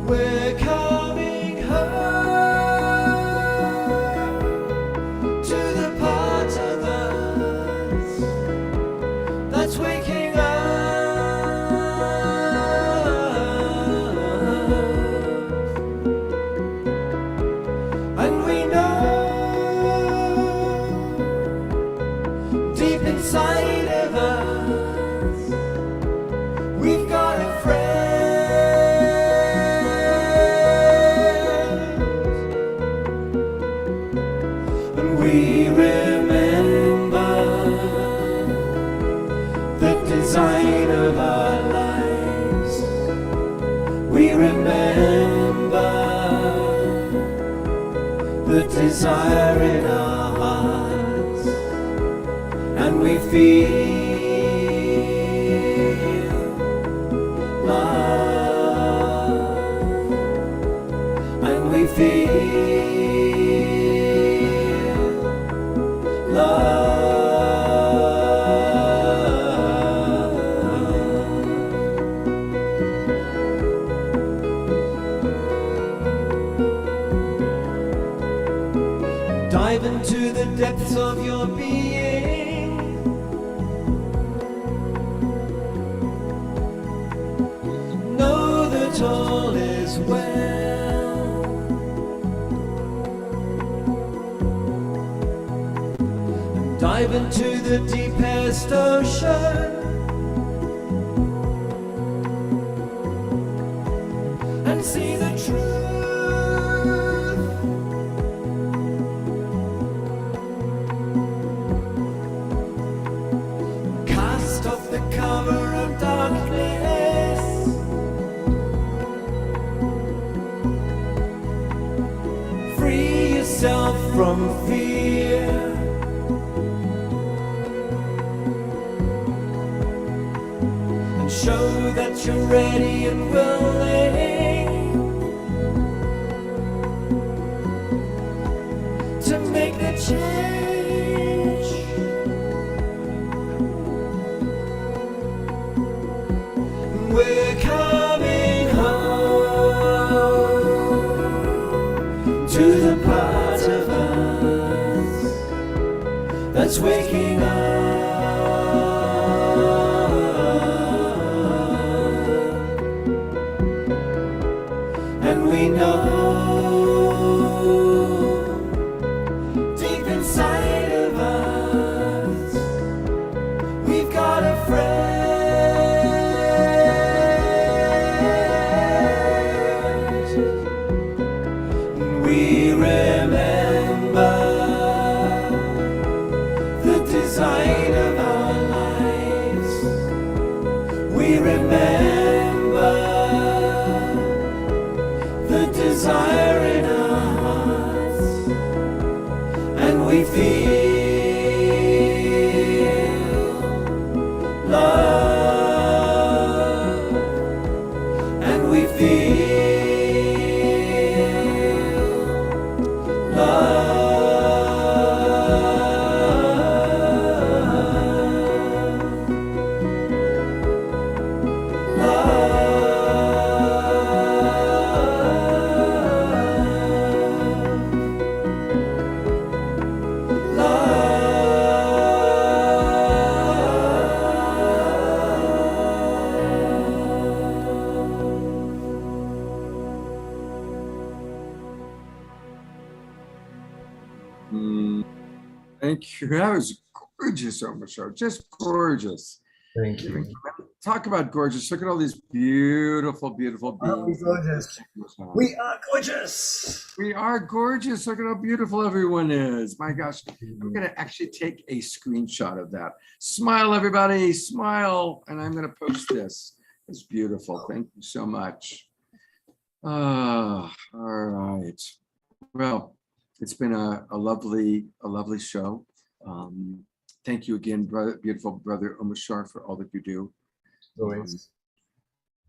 We're coming home to the part of us that's waking up. And we know deep inside of us we've got a friend, and we remember the design of our lives. We remember the desire in our hearts, and we feel love, and we feel love. Dive into the depths of your being. Know that all is well. And dive into the deepest ocean and see the truth. Cast off the cover of darkness. Free yourself from fear. And show that you're ready and willing to make the change. We're coming home to the part of us that's waking up. And we know deep inside of us we've got a friend. We remember the design of our lives. We remember the desire in our hearts, and we feel love, and we feel Thank you. That was gorgeous, Omasho. Just gorgeous. Thank you. Giving Talk about gorgeous. Look at all these beautiful, beautiful Aren't we beings. gorgeous? We are gorgeous. We are gorgeous. Look at how beautiful everyone is. My gosh, I'm going to actually take a screenshot of that. Smile, everybody, smile. And I'm going to post this. It's beautiful. Thank you so much. All right. Well, it's been a lovely show. Thank you again, brother, beautiful brother Omashar, for all that you do. Always.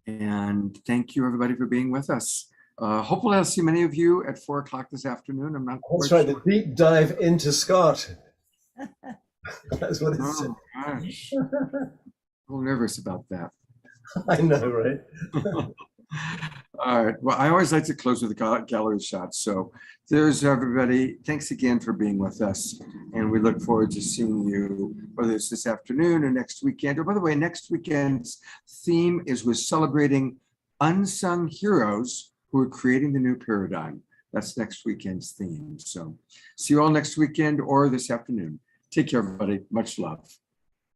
And thank you, everybody, for being with us. Hopefully, I'll see many of you at 4 o'clock this afternoon. I'm not That's quite right. sure. The deep dive into Scott. That's what it's. Oh, gosh. I'm a little nervous about that. I know, right? All right. Well, I always like to close with a gallery shot. So there's everybody. Thanks again for being with us. And we look forward to seeing you, whether it's this afternoon or next weekend. Or by the way, next weekend's theme is we're celebrating unsung heroes who are creating the new paradigm. That's next weekend's theme. So see you all next weekend or this afternoon. Take care, everybody. Much love.